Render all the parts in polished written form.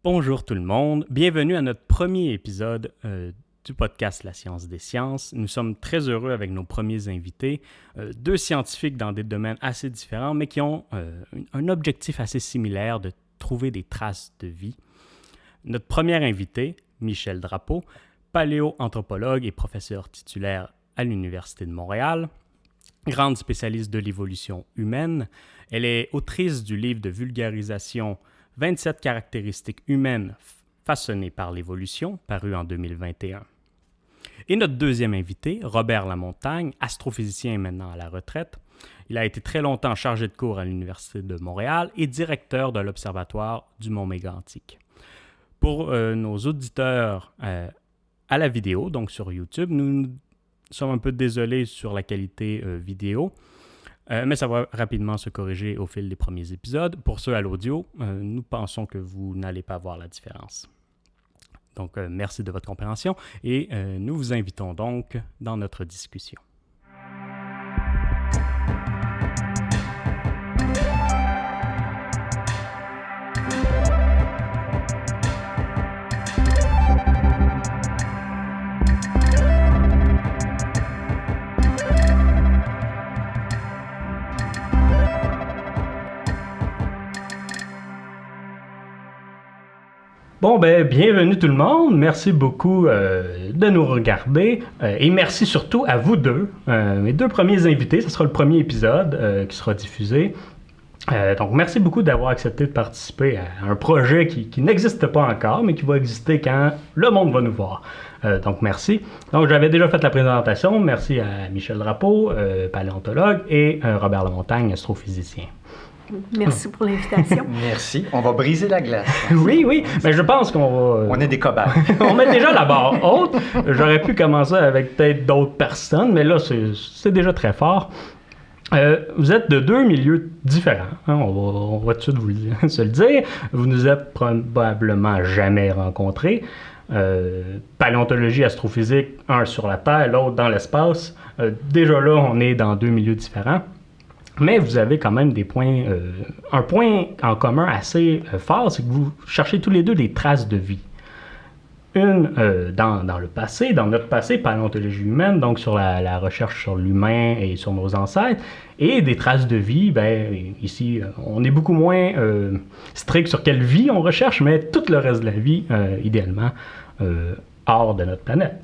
Bonjour tout le monde, bienvenue à notre premier épisode du podcast La science des sciences. Nous sommes très heureux avec nos premiers invités, deux scientifiques dans des domaines assez différents, mais qui ont un objectif assez similaire de trouver des traces de vie. Notre premier invité, Michèle Drapeau, paléoanthropologue et professeur titulaire à l'Université de Montréal, grande spécialiste de l'évolution humaine. Elle est autrice du livre de vulgarisation 27 caractéristiques humaines façonnées par l'évolution, paru en 2021. Et notre deuxième invité, Robert Lamontagne, astrophysicien et maintenant à la retraite. Il a été très longtemps chargé de cours à l'Université de Montréal et directeur de l'Observatoire du Mont Mégantic. Pour nos auditeurs à la vidéo, donc sur YouTube, nous sommes un peu désolés sur la qualité vidéo. Mais ça va rapidement se corriger au fil des premiers épisodes. Pour ceux à l'audio, nous pensons que vous n'allez pas voir la différence. Donc, merci de votre compréhension et nous vous invitons donc dans notre discussion. Bon, bienvenue tout le monde. Merci beaucoup de nous regarder et merci surtout à vous deux, mes deux premiers invités. Ce sera le premier épisode qui sera diffusé. Donc, merci beaucoup d'avoir accepté de participer à un projet qui n'existe pas encore, mais qui va exister quand le monde va nous voir. Donc, merci. Donc, j'avais déjà fait la présentation. Merci à Michèle Drapeau, paléontologue, et Robert Lamontagne, astrophysicien. Merci pour l'invitation. Merci. On va briser la glace. Oui. Mais je pense qu'on va... On est des cobayes. On met déjà la barre haute. J'aurais pu commencer avec peut-être d'autres personnes, mais là, c'est déjà très fort. Vous êtes de deux milieux différents. Hein, on va tout de suite se le dire. Vous nous êtes probablement jamais rencontrés. Paléontologie, astrophysique, un sur la Terre, l'autre dans l'espace. Déjà là, on est dans deux milieux différents. Mais vous avez quand même des points, un point en commun assez fort, c'est que vous cherchez tous les deux des traces de vie. Une dans le passé, dans notre passé, paléontologie humaine, donc sur la recherche sur l'humain et sur nos ancêtres, et des traces de vie, ici, on est beaucoup moins strict sur quelle vie on recherche, mais tout le reste de la vie, idéalement, hors de notre planète.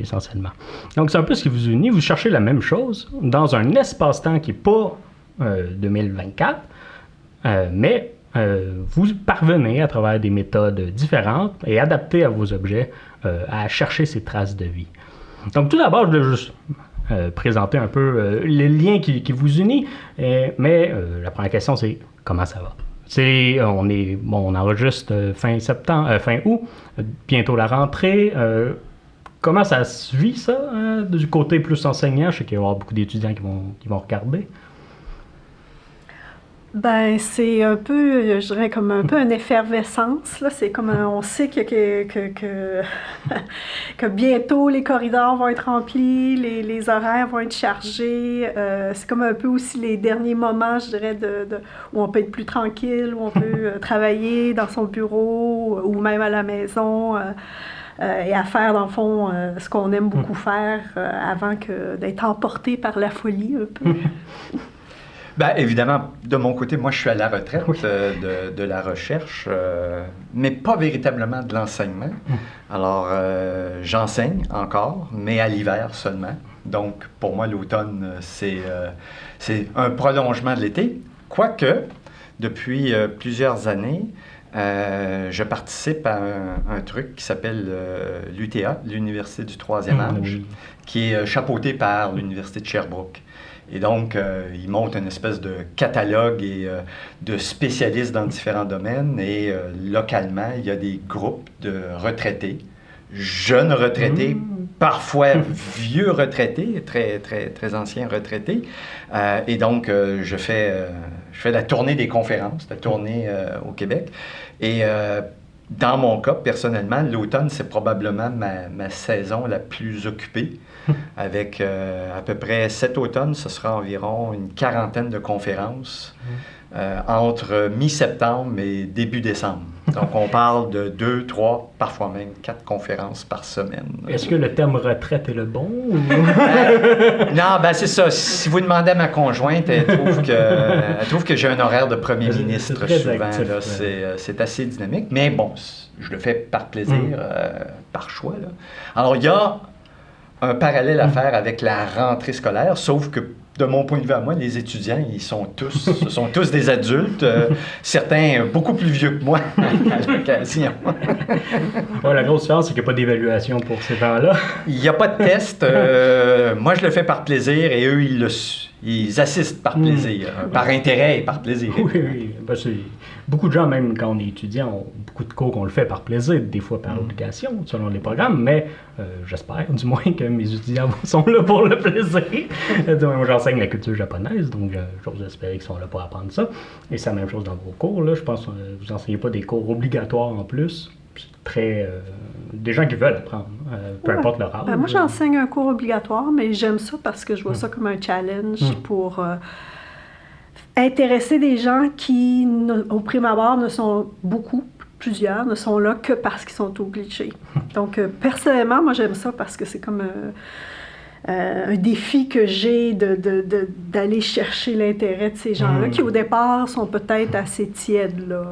Essentiellement. Donc, c'est un peu ce qui vous unit. Vous cherchez la même chose dans un espace-temps qui n'est pas 2024, mais vous parvenez, à travers des méthodes différentes et adaptées à vos objets, à chercher ces traces de vie. Donc, tout d'abord, je voulais juste présenter un peu les liens qui vous unissent, mais la première question, c'est comment ça va? On enregistre fin août, bientôt la rentrée. Comment ça se vit, ça, du côté plus enseignant? Je sais qu'il va y avoir beaucoup d'étudiants qui vont regarder. C'est un peu, je dirais, comme un peu une effervescence, là. C'est comme on sait que bientôt les corridors vont être remplis, les horaires vont être chargés. C'est comme un peu aussi les derniers moments, je dirais, où on peut être plus tranquille, où on peut travailler dans son bureau ou même à la maison. Et à faire, dans le fond, ce qu'on aime beaucoup faire avant d'être emporté par la folie, un peu. Évidemment, de mon côté, moi, je suis à la retraite de la recherche, mais pas véritablement de l'enseignement. Alors, j'enseigne encore, mais à l'hiver seulement. Donc, pour moi, l'automne, c'est un prolongement de l'été. Quoique, depuis plusieurs années, je participe à un truc qui s'appelle l'UTA, l'Université du Troisième Âge, qui est chapeauté par l'Université de Sherbrooke. Et donc, ils montent une espèce de catalogue de spécialistes dans différents domaines. Et localement, il y a des groupes de retraités, jeunes retraités, parfois vieux retraités, très, très, très anciens retraités. Et donc, je fais la tournée des conférences, la tournée au Québec. Et dans mon cas, personnellement, l'automne, c'est probablement ma saison la plus occupée. Avec à peu près cet automne, ce sera environ une quarantaine de conférences entre mi-septembre et début décembre. Donc, on parle de 2, 3, parfois même 4 conférences par semaine. Est-ce que le terme retraite est le bon? Ou... Non, ben c'est ça. Si vous demandez à ma conjointe, elle trouve que j'ai un horaire de premier ministre souvent. C'est assez dynamique. Mais bon, je le fais par plaisir, par choix. Là. Alors, il y a un parallèle à faire avec la rentrée scolaire, sauf que de mon point de vue à moi, les étudiants, ce sont tous des adultes, certains beaucoup plus vieux que moi à l'occasion. Ouais, la grosse différence, c'est qu'il n'y a pas d'évaluation pour ces gens-là. Il n'y a pas de test. Moi, je le fais par plaisir et eux, ils assistent par plaisir, par intérêt et par plaisir. Oui. Ben, beaucoup de gens, même quand on est étudiant, ont beaucoup de cours qu'on le fait par plaisir, des fois par obligation, selon les programmes, mais j'espère, du moins, que mes étudiants sont là pour le plaisir. Moi, j'enseigne la culture japonaise, donc j'ose espérer qu'ils sont là pour apprendre ça. Et c'est la même chose dans vos cours, là. Je pense que vous n'enseignez pas des cours obligatoires en plus. Des gens qui veulent apprendre, peu importe leur âge. Moi, j'enseigne un cours obligatoire, mais j'aime ça parce que je vois ça comme un challenge pour intéresser des gens qui, au prime abord, plusieurs, ne sont là que parce qu'ils sont obligés. Donc, personnellement, moi, j'aime ça parce que c'est comme un défi que j'ai d'aller chercher l'intérêt de ces gens-là qui, au départ, sont peut-être assez tièdes là,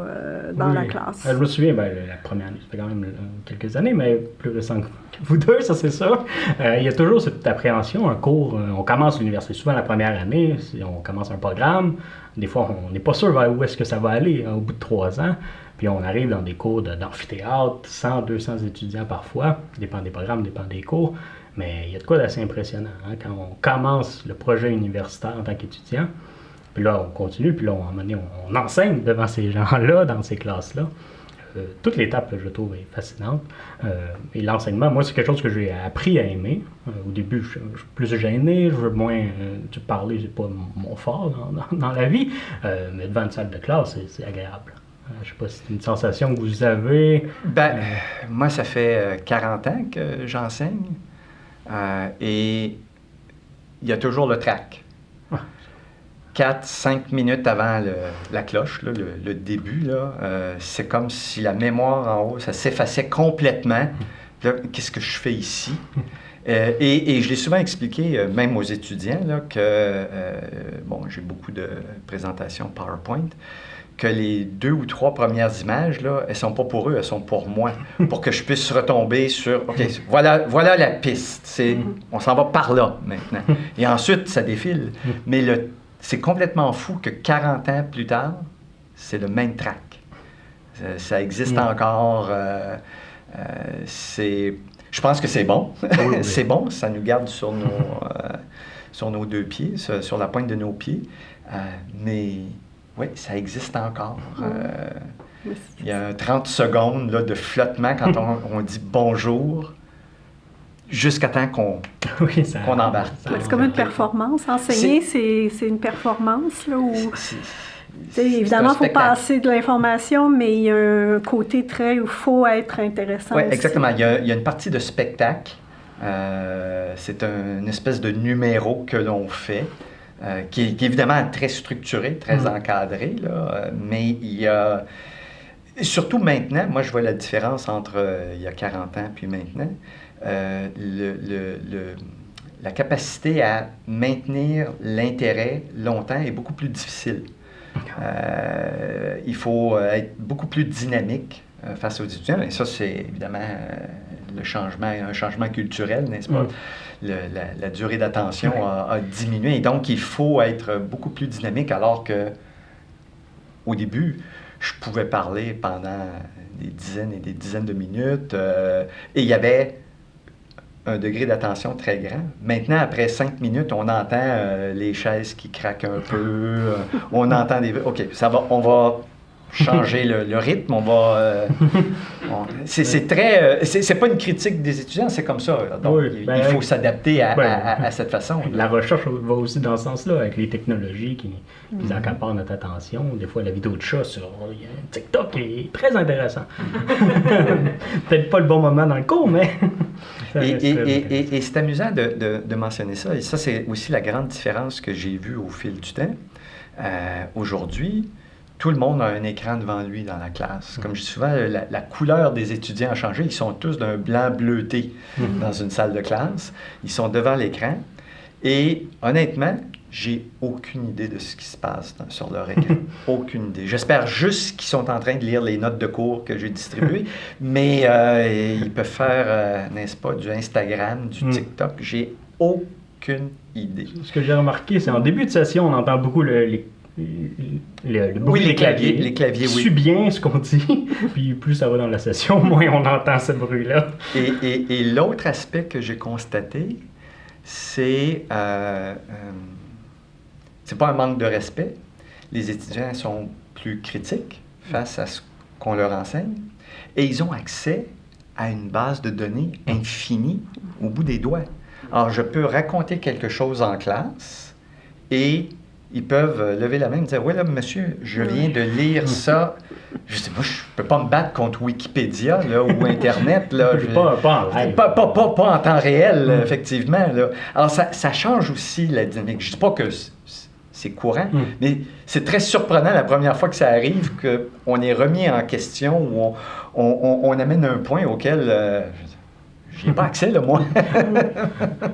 dans la classe. Je me souviens, la première année, ça fait quand même quelques années, mais plus récent que vous deux, ça c'est ça. Il y a toujours cette appréhension, un cours, on commence l'université, souvent la première année, on commence un programme, des fois on n'est pas sûr vers où est-ce que ça va aller au bout de 3 ans, puis on arrive dans des cours d'amphithéâtre, 100, 200 étudiants parfois, dépend des programmes, dépend des cours. Mais il y a de quoi d'assez impressionnant quand on commence le projet universitaire en tant qu'étudiant. Puis là, on continue, puis là, à un moment donné, on enseigne devant ces gens-là, dans ces classes-là. Toute l'étape, je trouve, est fascinante. Et l'enseignement, moi, c'est quelque chose que j'ai appris à aimer. Au début, je suis plus gêné, je veux moins parler, c'est pas mon fort dans la vie. Mais devant une salle de classe, c'est agréable. Je ne sais pas si c'est une sensation que vous avez. Moi, ça fait 40 ans que j'enseigne. Et il y a toujours le track. 4-5 minutes avant la cloche, là, le début, là, c'est comme si la mémoire en haut, ça s'effaçait complètement. Là, qu'est-ce que je fais ici? Et je l'ai souvent expliqué, même aux étudiants, là, que, j'ai beaucoup de présentations PowerPoint, que les 2 ou 3 premières images, là, elles ne sont pas pour eux, elles sont pour moi, pour que je puisse retomber sur, OK, voilà la piste, on s'en va par là maintenant. Et ensuite, ça défile. Mais c'est complètement fou que 40 ans plus tard, c'est le même track. Ça existe encore. Je pense que c'est bon. Oui. C'est bon, ça nous garde sur nos 2 pieds, sur la pointe de nos pieds. Mais... oui, ça existe encore. Il y a 30 secondes là, de flottement quand on dit bonjour, jusqu'à temps qu'on embarque. C'est comme une performance. Enseigner, c'est une performance. Là, où, évidemment, il faut passer de l'information, mais il y a un côté où il faut être intéressant. Oui, exactement. Il y a une partie de spectacle. C'est une espèce de numéro que l'on fait. Qui est évidemment très structuré, très encadré, là, mais il y a... Surtout maintenant, moi je vois la différence entre il y a 40 ans puis maintenant, la capacité à maintenir l'intérêt longtemps est beaucoup plus difficile. Il faut être beaucoup plus dynamique face aux étudiants, et ça c'est évidemment un changement culturel, n'est-ce pas? La durée d'attention a diminué, et donc il faut être beaucoup plus dynamique, alors que au début, je pouvais parler pendant des dizaines et des dizaines de minutes, et il y avait un degré d'attention très grand. Maintenant, après 5 minutes, on entend les chaises qui craquent un peu, on entend des... OK, ça va, on va changer le rythme, on va... c'est pas une critique des étudiants, c'est comme ça. Donc, il faut s'adapter à cette façon. La recherche va aussi dans ce sens-là, avec les technologies qui accaparent notre attention. Des fois, la vidéo de chat sur TikTok est très intéressant. Peut-être pas le bon moment dans le cours, mais... Et c'est amusant de mentionner ça. Et ça, c'est aussi la grande différence que j'ai vue au fil du temps. Aujourd'hui, tout le monde a un écran devant lui dans la classe. Comme je dis souvent, la couleur des étudiants a changé. Ils sont tous d'un blanc bleuté dans une salle de classe. Ils sont devant l'écran. Et honnêtement, j'ai aucune idée de ce qui se passe sur leur écran. Aucune idée. J'espère juste qu'ils sont en train de lire les notes de cours que j'ai distribuées. Mais ils peuvent faire, n'est-ce pas, du Instagram, du TikTok. J'ai aucune idée. Ce que j'ai remarqué, c'est en début de session, on entend beaucoup le bruit des claviers. Les claviers, oui. Suit bien ce qu'on dit, puis plus ça va dans la session, moins on entend ce bruit-là. Et l'autre aspect que j'ai constaté, c'est pas un manque de respect. Les étudiants sont plus critiques face à ce qu'on leur enseigne et ils ont accès à une base de données infinie au bout des doigts. Alors, je peux raconter quelque chose en classe et ils peuvent lever la main et me dire « Oui, là, monsieur, je viens de lire ça. » Je dis « Moi, je ne peux pas me battre contre Wikipédia là, ou Internet. Là. Pas en live. Pas en temps réel, effectivement. Là. » Alors, ça change aussi la dynamique. Je ne dis pas que c'est courant, mais c'est très surprenant la première fois que ça arrive qu'on est remis en question ou on amène un point auquel... je n'ai pas accès, là, moi.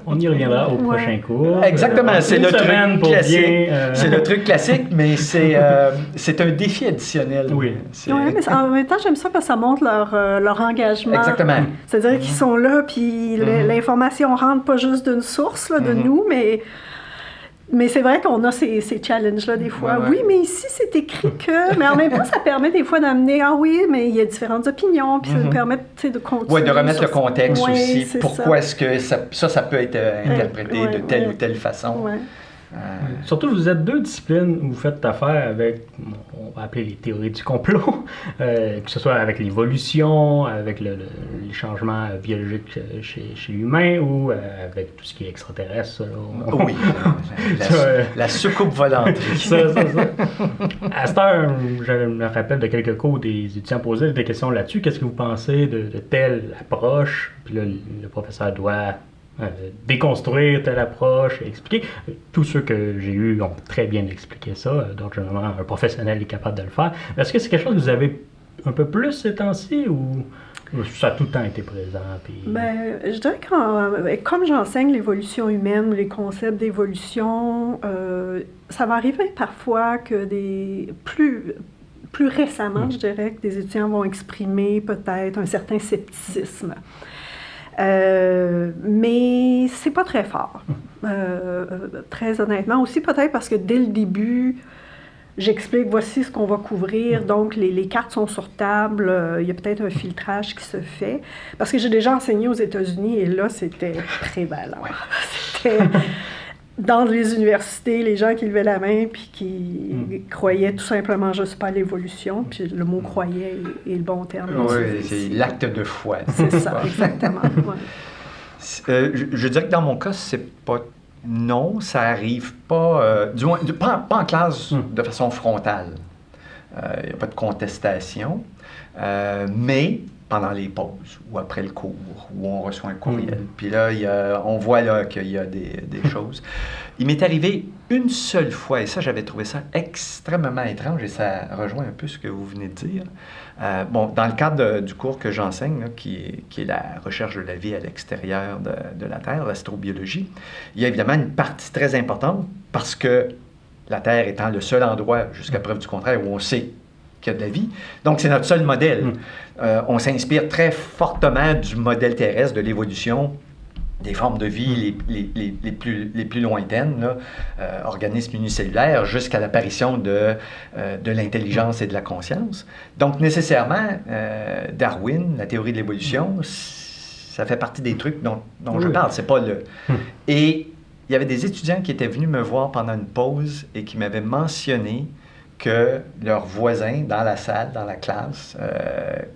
On y reviendra au prochain cours. Exactement, c'est le truc classique. Bien, C'est le truc classique, mais c'est un défi additionnel. Oui. Mais en même temps, j'aime ça parce que ça montre leur engagement. Exactement. C'est-à-dire qu'ils sont là, puis l'information rentre pas juste d'une source, là, de nous, mais c'est vrai qu'on a ces challenges-là des fois. Ouais. Oui, mais ici, c'est écrit que... Mais en même temps, ça permet des fois d'amener... Ah oui, mais il y a différentes opinions, puis ça permet de continuer. Oui, de remettre le contexte aussi. Pourquoi ça. est-ce que ça peut être interprété de telle ou telle façon. Ouais. Surtout, vous êtes deux disciplines où vous faites affaire avec, on va appeler les théories du complot, que ce soit avec l'évolution, avec les changements biologiques chez l'humain ou avec tout ce qui est extraterrestre. Oui, la soucoupe volante. Ça. À cette heure, je me rappelle de quelques cours des étudiants posaient des questions là-dessus. Qu'est-ce que vous pensez de telle approche? Puis là, le professeur doit... déconstruire telle approche et expliquer. Tous ceux que j'ai eus ont très bien expliqué ça, donc généralement un professionnel est capable de le faire. Est-ce que c'est quelque chose que vous avez un peu plus ces temps-ci ou ça a tout le temps été présent? Puis... Ben, je dirais que comme j'enseigne l'évolution humaine, les concepts d'évolution, ça va arriver parfois que plus récemment, je dirais, que des étudiants vont exprimer peut-être un certain scepticisme. Mais c'est pas très fort, très honnêtement. Aussi peut-être parce que dès le début, j'explique voici ce qu'on va couvrir, donc les cartes sont sur table, il y a peut-être un filtrage qui se fait. Parce que j'ai déjà enseigné aux États-Unis et là, c'était prévalent. C'était dans les universités, les gens qui levaient la main puis qui croyaient tout simplement juste pas à l'évolution, puis le mot « croyait » est le bon terme. Oui, c'est l'acte de foi. C'est ça, exactement. Ouais. Je dirais que dans mon cas, c'est pas... Non, ça arrive pas... du moins, pas en classe de façon frontale. Il n'y a pas de contestation. Mais pendant les pauses ou après le cours, où on reçoit un courriel. Puis là, on voit là qu'il y a des choses. Il m'est arrivé une seule fois, et ça, j'avais trouvé ça extrêmement étrange, et ça rejoint un peu ce que vous venez de dire. Dans le cadre du cours que j'enseigne, là, qui est la recherche de la vie à l'extérieur de la Terre, l'astrobiologie, il y a évidemment une partie très importante, parce que la Terre étant le seul endroit, jusqu'à preuve du contraire, où on sait qu'il y a de la vie. Donc, c'est notre seul modèle. On s'inspire très fortement du modèle terrestre, de l'évolution des formes de vie les plus lointaines, là, organismes unicellulaires, jusqu'à l'apparition de l'intelligence et de la conscience. Donc, nécessairement, Darwin, la théorie de l'évolution, ça fait partie des trucs dont je parle. C'est pas le... Et il y avait des étudiants qui étaient venus me voir pendant une pause et qui m'avaient mentionné que leurs voisins dans la salle, dans la classe,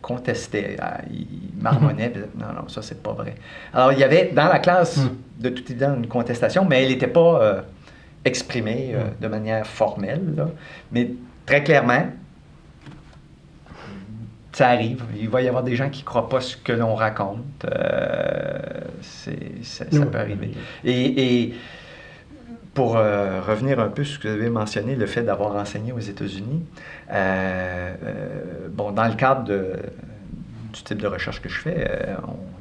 contestaient. Ils marmonnaient. Non, ça, c'est pas vrai. Alors, il y avait dans la classe, de toute évidence, une contestation, mais elle n'était pas exprimée de manière formelle. Là. Mais très clairement, ça arrive. Il va y avoir des gens qui ne croient pas ce que l'on raconte. Ça peut arriver. Et pour revenir un peu sur ce que vous avez mentionné, le fait d'avoir enseigné aux États-Unis, bon, dans le cadre du type de recherche que je fais,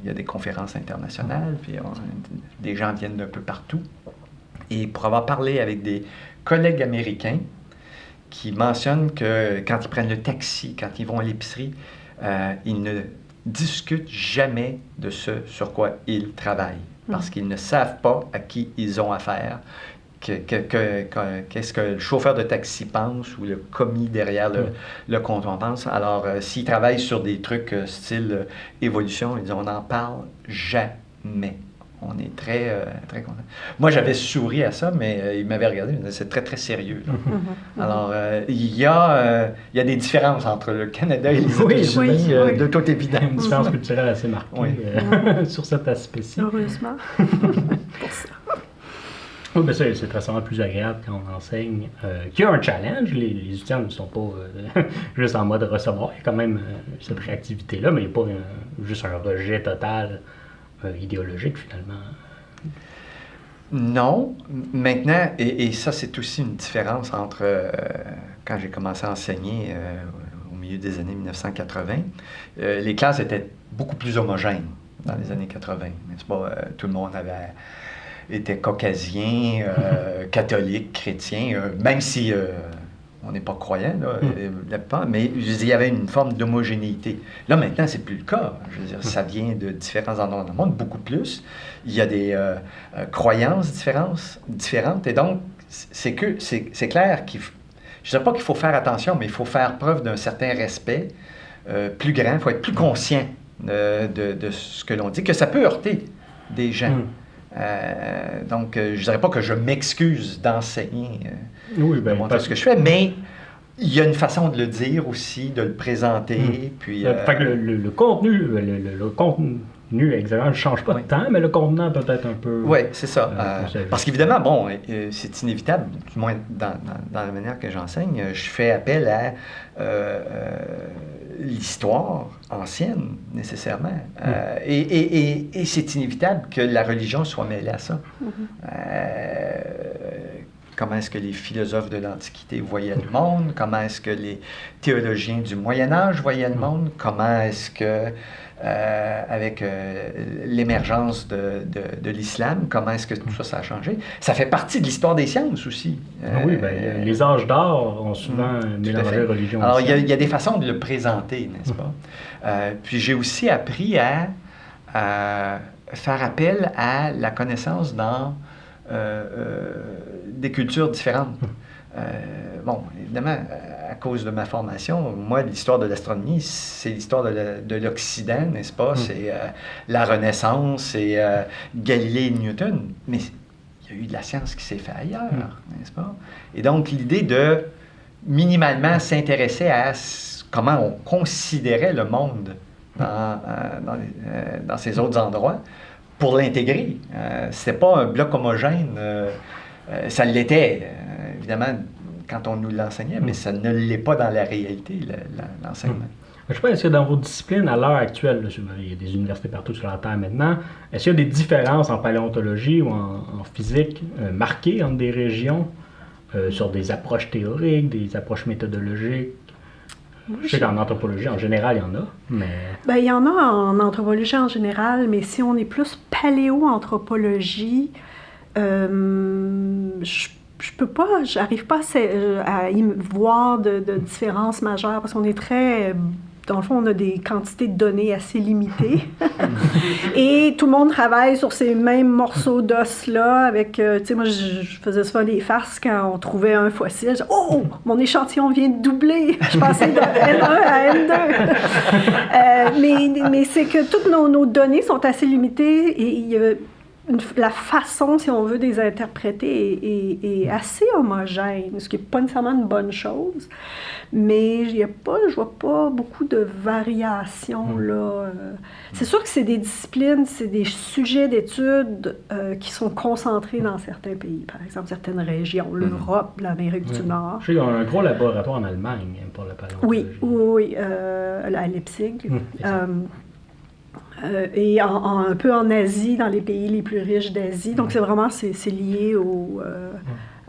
il y a des conférences internationales, puis des gens viennent d'un peu partout. Et pour avoir parlé avec des collègues américains qui mentionnent que quand ils prennent le taxi, quand ils vont à l'épicerie, ils ne discutent jamais de ce sur quoi ils travaillent, parce qu'ils ne savent pas à qui ils ont affaire, qu'est-ce que le chauffeur de taxi pense ou le commis derrière le comptoir pense. Alors, s'ils travaillent sur des trucs style évolution, ils disent on n'en parle jamais. On est très, très content. Moi, j'avais souri à ça, mais il m'avait regardé, il me disait c'est très, très sérieux. Alors, il y a des différences entre le Canada et les États-Unis, de toute évidence. Une différence culturelle assez marquée sur cet aspect-ci. Heureusement. Pour ça. Oui, bien ça, c'est très souvent plus agréable quand on enseigne. Qu'il y a un challenge, les étudiants ne sont pas juste en mode recevoir. Il y a quand même cette réactivité-là, mais il n'y a pas juste un rejet total idéologique, finalement. Non. Maintenant, et ça, c'est aussi une différence entre quand j'ai commencé à enseigner au milieu des années 1980, les classes étaient beaucoup plus homogènes dans les années 80. N'est-ce pas? Tout le monde était caucasien, catholique, chrétien, même si on n'est pas croyant, mais il y avait une forme d'homogénéité. Là, maintenant, c'est plus le cas. Je veux dire, ça vient de différents endroits dans le monde, beaucoup plus. Il y a des croyances différentes, et donc, c'est clair je ne sais pas qu'il faut faire attention, mais il faut faire preuve d'un certain respect plus grand, il faut être plus conscient de ce que l'on dit, que ça peut heurter des gens. Donc, je ne dirais pas que je m'excuse d'enseigner, de montrer ce que je fais, mais il y a une façon de le dire aussi, de le présenter. Puis, fait que le contenu exactement ne change pas de temps, mais le contenant peut-être un peu... Oui, c'est ça. Parce qu'évidemment, bon, c'est inévitable, du moins dans la manière que j'enseigne, je fais appel à l'histoire ancienne, nécessairement. Et c'est inévitable que la religion soit mêlée à ça. Comment est-ce que les philosophes de l'Antiquité voyaient le monde? Comment est-ce que les théologiens du Moyen Âge voyaient le monde? Comment est-ce que, avec l'émergence de l'islam, comment est-ce que tout ça a changé? Ça fait partie de l'histoire des sciences aussi. Les âges d'or ont souvent mélangé religion. Alors, il y a des façons de le présenter, n'est-ce pas? Puis j'ai aussi appris à faire appel à la connaissance dans des cultures différentes. Bon, évidemment, à cause de ma formation, moi, l'histoire de l'astronomie, c'est l'histoire de l'Occident, n'est-ce pas? C'est la Renaissance, c'est Galilée et Newton, mais il y a eu de la science qui s'est faite ailleurs, n'est-ce pas? Et donc, l'idée de minimalement s'intéresser à comment on considérait le monde dans ces autres endroits, pour l'intégrer. C'était pas un bloc homogène. Ça l'était, évidemment, quand on nous l'enseignait, mais ça ne l'est pas dans la réalité, l'enseignement. Je sais pas, est-ce que dans vos disciplines, à l'heure actuelle, là, il y a des universités partout sur la Terre maintenant, est-ce qu'il y a des différences en paléontologie ou en physique marquées entre des régions sur des approches théoriques, des approches méthodologiques? Je sais qu'en anthropologie, en général, il y en a, mais... Il y en a en anthropologie en général, mais si on est plus paléo-anthropologie, j'arrive pas à y voir de différences majeures, parce qu'on est très... Dans le fond, on a des quantités de données assez limitées. Et tout le monde travaille sur ces mêmes morceaux d'os-là avec... tu sais, moi, je faisais souvent des farces quand on trouvait un fossile. Je disais, oh, mon échantillon vient de doubler. Je passais de N1 à N2. Mais c'est que toutes nos données sont assez limitées et il y a... la façon, si on veut, de les interpréter est assez homogène, ce qui n'est pas nécessairement une bonne chose, mais je vois pas beaucoup de variations, là. C'est sûr que c'est des disciplines, c'est des sujets d'études qui sont concentrés dans certains pays, par exemple certaines régions, l'Europe, l'Amérique du Nord. Je sais qu'il y a un gros laboratoire en Allemagne pour la paléontologie. Oui, à Leipzig. et un peu en Asie, dans les pays les plus riches d'Asie. Donc, c'est lié au...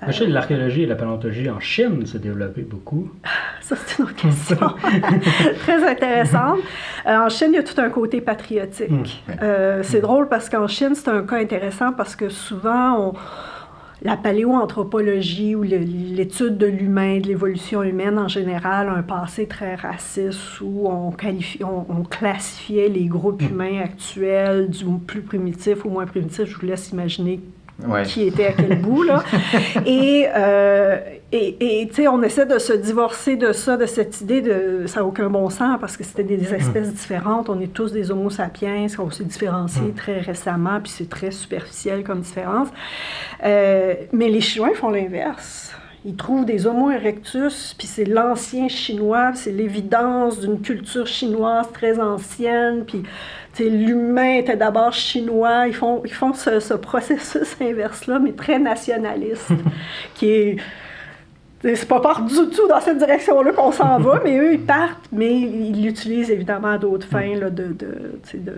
Je sais que l'archéologie et la paléontologie en Chine s'est développée beaucoup. Ça, c'est une autre question très intéressante. En Chine, il y a tout un côté patriotique. C'est drôle parce qu'en Chine, c'est un cas intéressant parce que souvent, la paléoanthropologie ou l'étude de l'humain, de l'évolution humaine en général, a un passé très raciste où on classifiait les groupes humains actuels du plus primitif au moins primitif. Je vous laisse imaginer qui était à quel bout, là. Et tu sais, on essaie de se divorcer de ça, de cette idée de... Ça n'a aucun bon sens, parce que c'était des espèces différentes. On est tous des homo sapiens, on s'est différenciés très récemment, puis c'est très superficiel comme différence. Mais les Chinois font l'inverse. Ils trouvent des Homo erectus, puis c'est l'ancien chinois, c'est l'évidence d'une culture chinoise très ancienne, puis l'humain était d'abord chinois. Ils font ce processus inverse-là, mais très nationaliste, qui est... C'est pas du tout dans cette direction-là qu'on s'en va, mais eux, ils partent, mais ils l'utilisent évidemment à d'autres fins là, de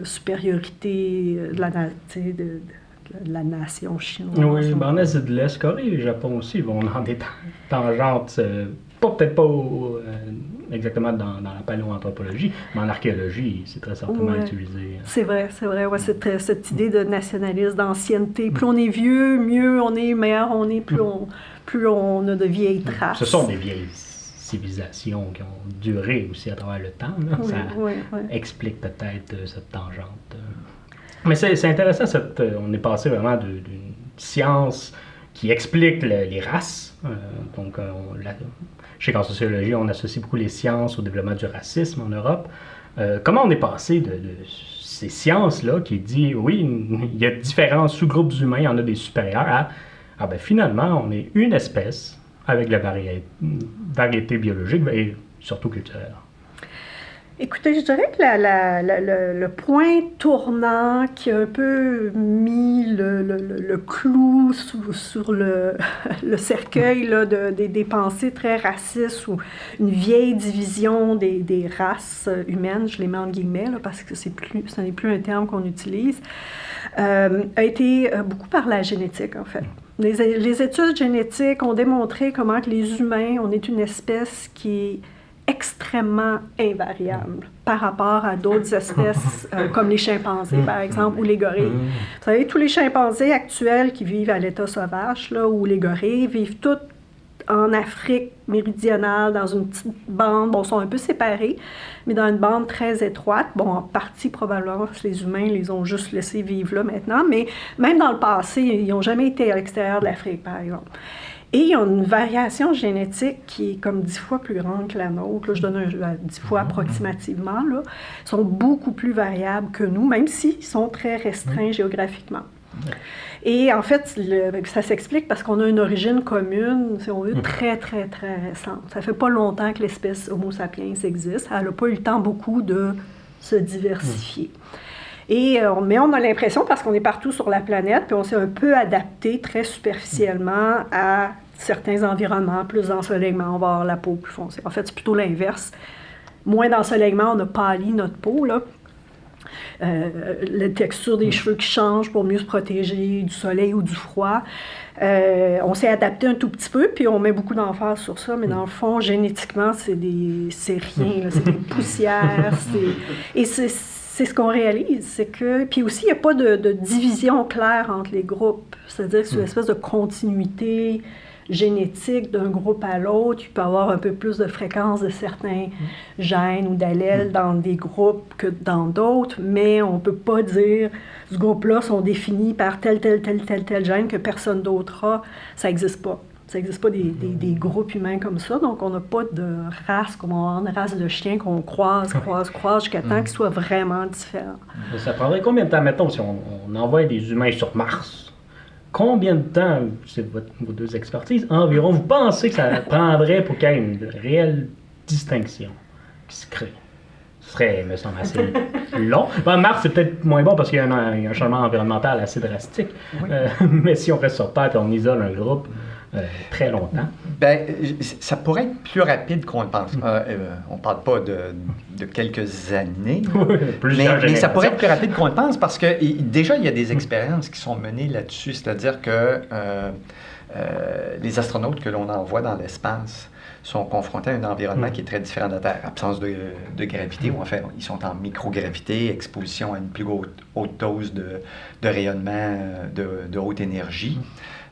supériorité de la nation chinoise. Oui, en Asie de l'Est, Corée et le Japon aussi vont dans des tangentes, peut-être pas exactement dans la paléoanthropologie, mais en archéologie, c'est très certainement utilisé. C'est vrai, ouais, cette idée de nationalisme, d'ancienneté. Plus on est vieux, mieux on est, meilleur on est, plus on a de vieilles traces. Ce sont des vieilles civilisations qui ont duré aussi à travers le temps. Là. Ça explique peut-être cette tangente. Mais c'est intéressant, on est passé vraiment d'une science qui explique les races. Donc, je sais qu'en sociologie, on associe beaucoup les sciences au développement du racisme en Europe. Comment on est passé de ces sciences-là qui dit, oui, il y a différents sous-groupes humains, il y en a des supérieurs, ben finalement, on est une espèce avec la variété biologique et surtout culturelle. Écoutez, je dirais que le point tournant qui a un peu mis le clou sur le cercueil là, des pensées très racistes ou une vieille division des races humaines, je les mets en guillemets là, parce que ce n'est plus un terme qu'on utilise, a été beaucoup par la génétique en fait. Les études génétiques ont démontré comment que les humains, on est une espèce qui est extrêmement invariable par rapport à d'autres espèces comme les chimpanzés, par exemple, ou les gorilles. Vous savez, tous les chimpanzés actuels qui vivent à l'état sauvage, là, ou les gorilles, vivent tous en Afrique méridionale, dans une petite bande. Bon, ils sont un peu séparés, mais dans une bande très étroite. Bon, en partie, probablement, parce que les humains les ont juste laissés vivre là maintenant, mais même dans le passé, ils n'ont jamais été à l'extérieur de l'Afrique, par exemple. Et il y a une variation génétique qui est comme 10 fois plus grande que la nôtre. Là, je donne 10 fois approximativement. Là. Ils sont beaucoup plus variables que nous, même s'ils sont très restreints géographiquement. Et en fait, ça s'explique parce qu'on a une origine commune, si on veut, très, très, très récente. Ça fait pas longtemps que l'espèce Homo sapiens existe. Elle n'a pas eu le temps beaucoup de se diversifier. Mais on a l'impression, parce qu'on est partout sur la planète, puis on s'est un peu adapté très superficiellement à certains environnements, plus d'ensoleillement, on va avoir la peau plus foncée. En fait, c'est plutôt l'inverse. Moins d'ensoleillement, on a pâli notre peau, là. La texture des cheveux qui change pour mieux se protéger du soleil ou du froid. On s'est adapté un tout petit peu, puis on met beaucoup d'emphase sur ça, mais dans le fond, génétiquement, c'est rien, là, c'est des poussières, c'est ce qu'on réalise, c'est que... Puis aussi, il n'y a pas de division claire entre les groupes. C'est-à-dire que c'est une espèce de continuité génétique d'un groupe à l'autre. Il peut y avoir un peu plus de fréquence de certains gènes ou d'allèles dans des groupes que dans d'autres, mais on ne peut pas dire ce groupe-là sont définis par tel gène que personne d'autre a. Ça n'existe pas. Ça n'existe pas des groupes humains comme ça, donc on n'a pas de race, comme on a une race de chiens qu'on croise jusqu'à temps qu'ils soient vraiment différents. Ça prendrait combien de temps, mettons, si on envoie des humains sur Mars? Combien de temps, c'est vos deux expertises, environ, vous pensez que ça prendrait pour qu'il y ait une réelle distinction qui se crée? Ce serait, me semble, assez long. Mars, c'est peut-être moins bon parce qu'il y a un changement environnemental assez drastique. Oui. Mais si on reste sur Terre et on isole un groupe, très longtemps. Ben, ça pourrait être plus rapide qu'on le pense. On ne parle pas de quelques années, mais ça pourrait être plus rapide qu'on le pense parce que déjà, il y a des expériences qui sont menées là-dessus. C'est-à-dire que les astronautes que l'on envoie dans l'espace sont confrontés à un environnement qui est très différent de la Terre. Absence de gravité, ou en fait, ils sont en microgravité, exposition à une plus haute dose de rayonnement de haute énergie,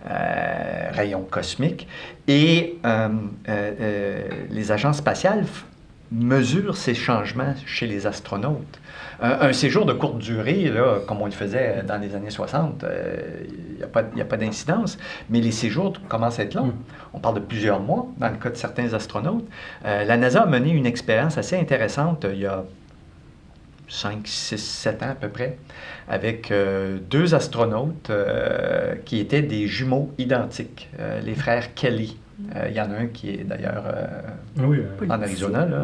rayons cosmiques. Et les agences spatiales mesurent ces changements chez les astronautes. Un séjour de courte durée, là, comme on le faisait dans les années 60, il n'y a pas d'incidence, mais les séjours commencent à être longs. On parle de plusieurs mois dans le cas de certains astronautes. La NASA a mené une expérience assez intéressante il y a 5, 6, 7 ans à peu près, avec 2 astronautes qui étaient des jumeaux identiques, les frères Kelly. Il y en a un qui est d'ailleurs en Arizona, là,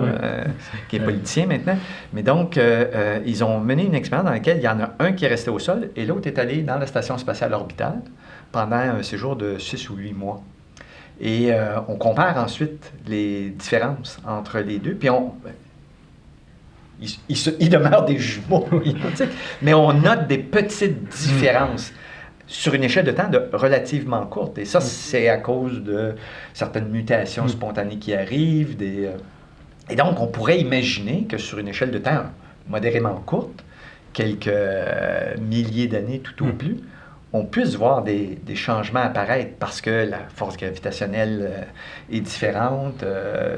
qui est politicien maintenant. Mais donc, ils ont mené une expérience dans laquelle il y en a un qui est resté au sol et l'autre est allé dans la station spatiale orbitale pendant un séjour de 6 ou 8 mois. Et on compare ensuite les différences entre les deux. Puis ils demeurent des jumeaux, mais on note des petites différences sur une échelle de temps relativement courte. Et ça, c'est à cause de certaines mutations spontanées qui arrivent. Et donc, on pourrait imaginer que sur une échelle de temps modérément courte, quelques milliers d'années tout au plus, on puisse voir des changements apparaître parce que la force gravitationnelle est différente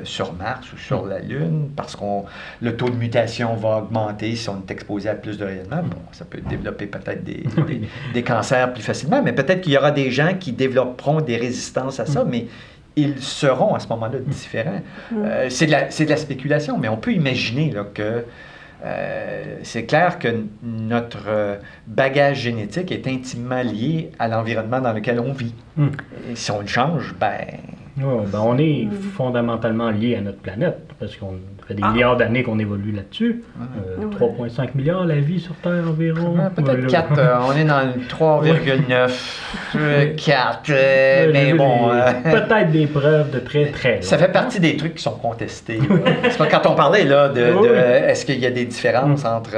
sur Mars ou sur la Lune, parce que le taux de mutation va augmenter si on est exposé à plus de rayonnement. Bon, ça peut développer peut-être des cancers plus facilement, mais peut-être qu'il y aura des gens qui développeront des résistances à ça, mais ils seront à ce moment-là différents. C'est de la spéculation, mais on peut imaginer là, que c'est clair que notre bagage génétique est intimement lié à l'environnement dans lequel on vit. Et si on le change, on est fondamentalement lié à notre planète, parce qu'on fait des milliards d'années qu'on évolue là-dessus. 3,5 milliards la vie sur Terre environ. Peut-être 4, on est dans le 3,9, 4, mais bon... Peut-être des preuves de très, très long. Ça fait partie des trucs qui sont contestés. C'est pas quand on parlait là, est-ce qu'il y a des différences entre,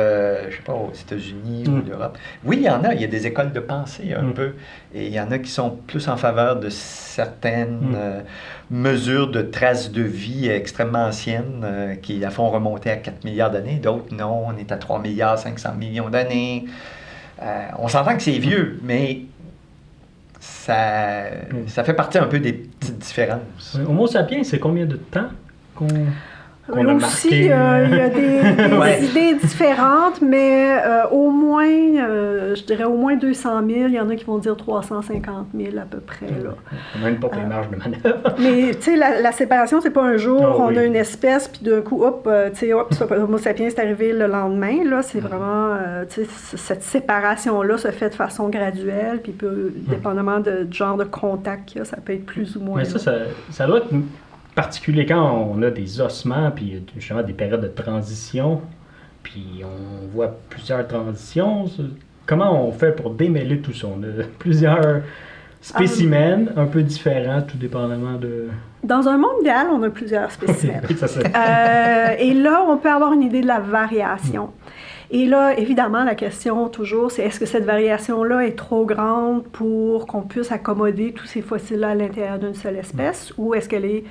je sais pas, aux États-Unis ou l'Europe. Oui, il y en a. Il y a des écoles de pensée un peu. Et il y en a qui sont plus en faveur de certaines mesures de traces de vie extrêmement anciennes qui la font remonter à 4 milliards d'années. D'autres, non, on est à 3 milliards 500 millions d'années. On s'entend que c'est vieux, mais ça fait partie un peu des petites différences. Homo sapiens, c'est combien de temps qu'on Là aussi, il y a des idées différentes, mais au moins, je dirais au moins 200 000. Il y en a qui vont dire 350 000 à peu près. Là. Même pas de marge de manœuvre. Mais tu sais, la séparation, c'est pas un jour, on a une espèce, puis d'un coup, Homo sapiens est arrivé le lendemain. Là, c'est vraiment, cette séparation-là se fait de façon graduelle, puis dépendamment du genre de contact qu'il y a, ça peut être plus ou moins. Mais ça doit être particulier quand on a des ossements, puis justement des périodes de transition, puis on voit plusieurs transitions. Comment on fait pour démêler tout ça? On a plusieurs spécimens un peu différents, tout dépendamment de... Dans un monde idéal, on a plusieurs spécimens. Et là, on peut avoir une idée de la variation. Et là, évidemment, la question toujours, c'est est-ce que cette variation-là est trop grande pour qu'on puisse accommoder tous ces fossiles-là à l'intérieur d'une seule espèce, ou est-ce qu'elle est...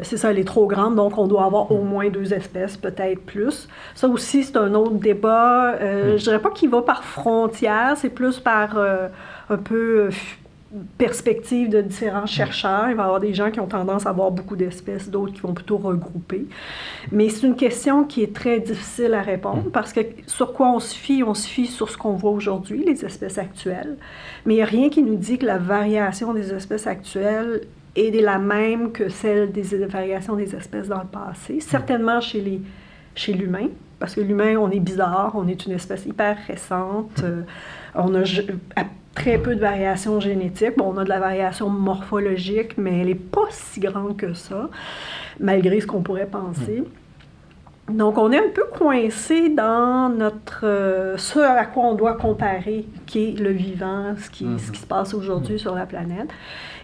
c'est ça, elle est trop grande, donc on doit avoir au moins 2 espèces, peut-être plus. Ça aussi, c'est un autre débat. Je dirais pas qu'il va par frontière, c'est plus par un peu perspective de différents chercheurs. Il va y avoir des gens qui ont tendance à avoir beaucoup d'espèces, d'autres qui vont plutôt regrouper. Mais c'est une question qui est très difficile à répondre parce que sur quoi on se fie? On se fie sur ce qu'on voit aujourd'hui, les espèces actuelles. Mais il n'y a rien qui nous dit que la variation des espèces actuelles est la même que celle des variations des espèces dans le passé. Certainement chez l'humain, parce que l'humain, on est bizarre, on est une espèce hyper récente, on a très peu de variations génétiques. Bon, on a de la variation morphologique, mais elle n'est pas si grande que ça, malgré ce qu'on pourrait penser. Donc, on est un peu coincé dans ce à quoi on doit comparer, qui est le vivant, ce qui se passe aujourd'hui sur la planète.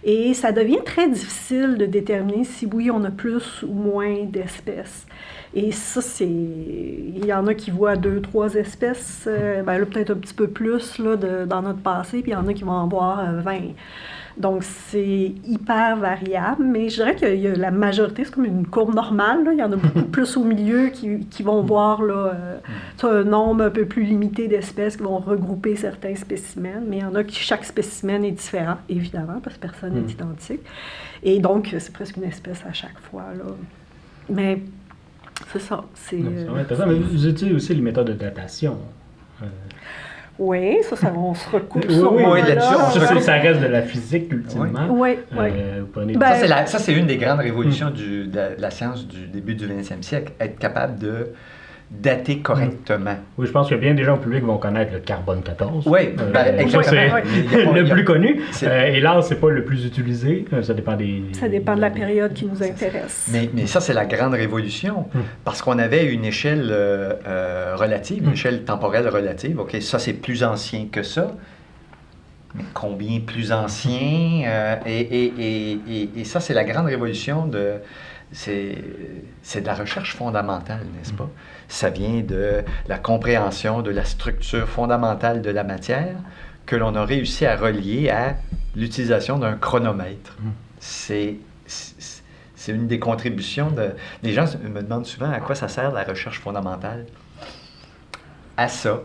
Et ça devient très difficile de déterminer si oui, on a plus ou moins d'espèces. Et ça, il y en a qui voient 2, 3 espèces, là, peut-être un petit peu plus là, dans notre passé, puis il y en a qui vont en voir 20. Donc, c'est hyper variable, mais je dirais qu'il y a la majorité, c'est comme une courbe normale. Là. Il y en a beaucoup plus au milieu qui vont voir là, un nombre un peu plus limité d'espèces qui vont regrouper certains spécimens, mais il y en a qui chaque spécimen est différent, évidemment, parce que personne n'est identique. Et donc, c'est presque une espèce à chaque fois. Là. Mais c'est ça. C'est intéressant. Mais vous utilisez aussi les méthodes de datation. Oui, on se recoupe sur oui, là-dessus. Ça reste de la physique, ultimement. Oui. Ça, c'est une des grandes révolutions de la science du début du 20e siècle, être capable de dater correctement. Oui, je pense que bien des gens au public vont connaître le carbone 14. Oui, exactement. C'est le plus connu. Et là, c'est pas le plus utilisé. Ça dépend Ça dépend de la période qui nous intéresse. Mais ça, c'est la grande révolution, parce qu'on avait une échelle relative, une échelle temporelle relative. OK, ça, c'est plus ancien que ça. Mais combien plus ancien? Et ça, c'est la grande révolution c'est de la recherche fondamentale, n'est-ce pas? Ça vient de la compréhension de la structure fondamentale de la matière que l'on a réussi à relier à l'utilisation d'un chronomètre. C'est une des contributions Les gens me demandent souvent à quoi ça sert la recherche fondamentale. À ça.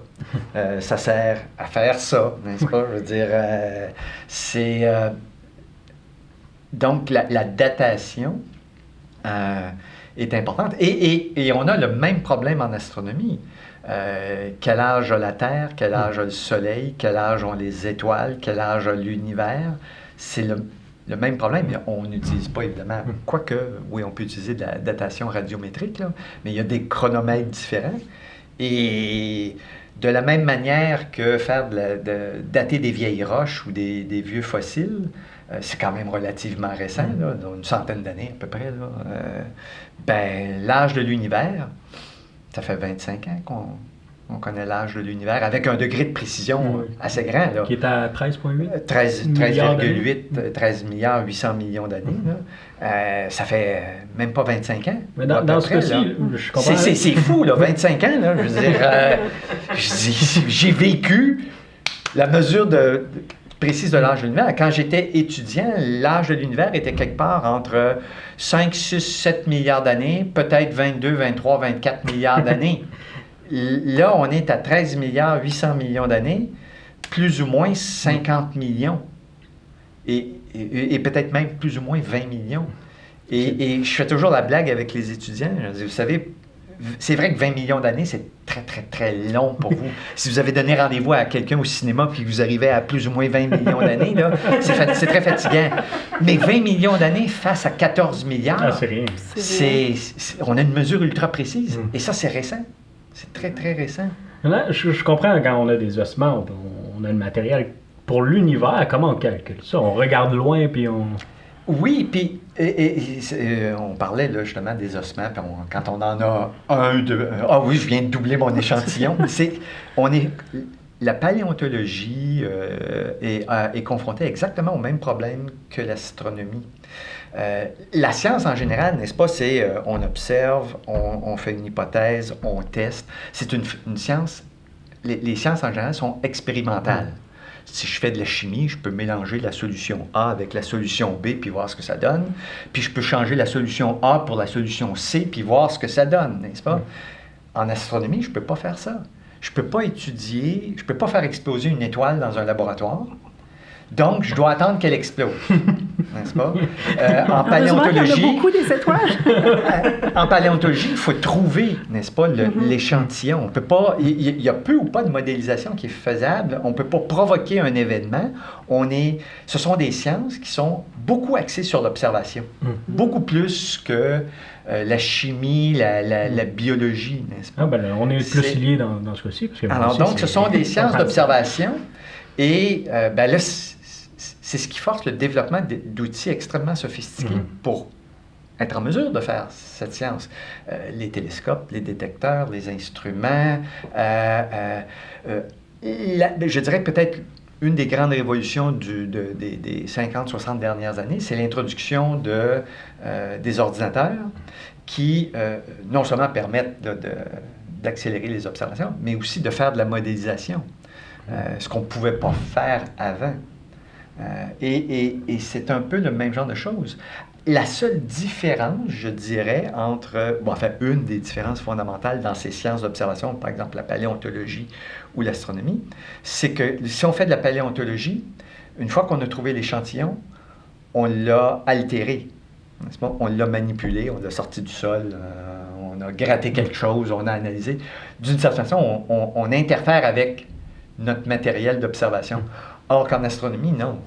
Ça sert à faire ça, n'est-ce pas? Je veux dire, c'est... donc, la datation est importante. Et on a le même problème en astronomie. Quel âge a la Terre? Quel âge a le Soleil? Quel âge ont les étoiles? Quel âge a l'univers? C'est le même problème. On n'utilise pas, évidemment, quoique, oui, on peut utiliser de la datation radiométrique, là, mais il y a des chronomètres différents. Et de la même manière que faire dater des vieilles roches ou des vieux fossiles, c'est quand même relativement récent, là, une centaine d'années à peu près. Là. L'âge de l'univers, ça fait 25 ans qu'on connaît l'âge de l'univers, avec un degré de précision assez grand. Là. Qui est à 13,8? 13,8, 13 milliards 800 millions d'années. Ça fait même pas 25 ans. Mais dans ce cas-ci, je comprends. C'est fou, là, 25 ans. Là, je veux dire, j'ai vécu la mesure précise de l'âge de l'univers. Quand j'étais étudiant, l'âge de l'univers était quelque part entre 5, 6, 7 milliards d'années, peut-être 22, 23, 24 milliards d'années. Là, on est à 13 milliards 800 millions d'années, plus ou moins 50 millions. Et peut-être même plus ou moins 20 millions. Et je fais toujours la blague avec les étudiants. Je dis, vous savez, c'est vrai que 20 millions d'années, c'est très, très, très long pour vous. Si vous avez donné rendez-vous à quelqu'un au cinéma puis que vous arrivez à plus ou moins 20 millions d'années, là, c'est très fatigant. Mais 20 millions d'années face à 14 milliards, c'est rien. On a une mesure ultra précise. Et ça, c'est récent. C'est très, très récent. Là, je comprends quand on a des ossements, on a le matériel. Pour l'univers, comment on calcule ça? On regarde loin puis on... Oui, puis on parlait là, justement des ossements, puis quand on en a un, deux... Ah oui, je viens de doubler mon échantillon. La paléontologie est confrontée exactement au même problème que l'astronomie. La science en général, n'est-ce pas, c'est on observe, on fait une hypothèse, on teste. C'est une science... Les sciences en général sont expérimentales. Si je fais de la chimie, je peux mélanger la solution A avec la solution B puis voir ce que ça donne. Puis je peux changer la solution A pour la solution C puis voir ce que ça donne, n'est-ce pas? En astronomie, je ne peux pas faire ça. Je ne peux pas étudier, je ne peux pas faire exploser une étoile dans un laboratoire. Donc, je dois attendre qu'elle explose, n'est-ce pas? En paléontologie, il y en a beaucoup des étoiles. En paléontologie, il faut trouver, n'est-ce pas, l'échantillon. On peut pas, il y a peu ou pas de modélisation qui est faisable. On ne peut pas provoquer un événement. Ce sont des sciences qui sont beaucoup axées sur l'observation, beaucoup plus que la chimie, la biologie, n'est-ce pas? On est plus liés dans ce cas-ci. Alors, donc, ce sont des sciences d'observation. Et là, c'est ce qui force le développement d'outils extrêmement sophistiqués pour être en mesure de faire cette science. Les télescopes, les détecteurs, les instruments. Je dirais peut-être une des grandes révolutions des 50-60 dernières années, c'est l'introduction des ordinateurs qui non seulement permettent d'accélérer les observations, mais aussi de faire de la modélisation, ce qu'on ne pouvait pas faire avant. Et c'est un peu le même genre de choses. La seule différence, je dirais, une des différences fondamentales dans ces sciences d'observation, par exemple la paléontologie ou l'astronomie, c'est que si on fait de la paléontologie, une fois qu'on a trouvé l'échantillon, on l'a altéré, n'est-ce pas? On l'a manipulé, on l'a sorti du sol, on a gratté quelque chose, on a analysé. D'une certaine façon, on interfère avec notre matériel d'observation. Or qu'en astronomie, non.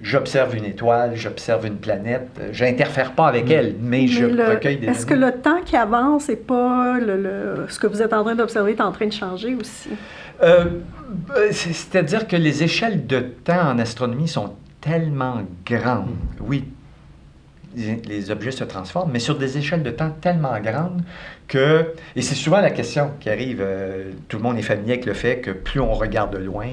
J'observe une étoile, j'observe une planète, j'interfère pas avec elle, mais je recueille des données. Est-ce que le temps qui avance et pas ce que vous êtes en train d'observer est en train de changer aussi? C'est-à-dire que les échelles de temps en astronomie sont tellement grandes. Oui, les objets se transforment, mais sur des échelles de temps tellement grandes que... Et c'est souvent la question qui arrive. Tout le monde est familier avec le fait que plus on regarde de loin,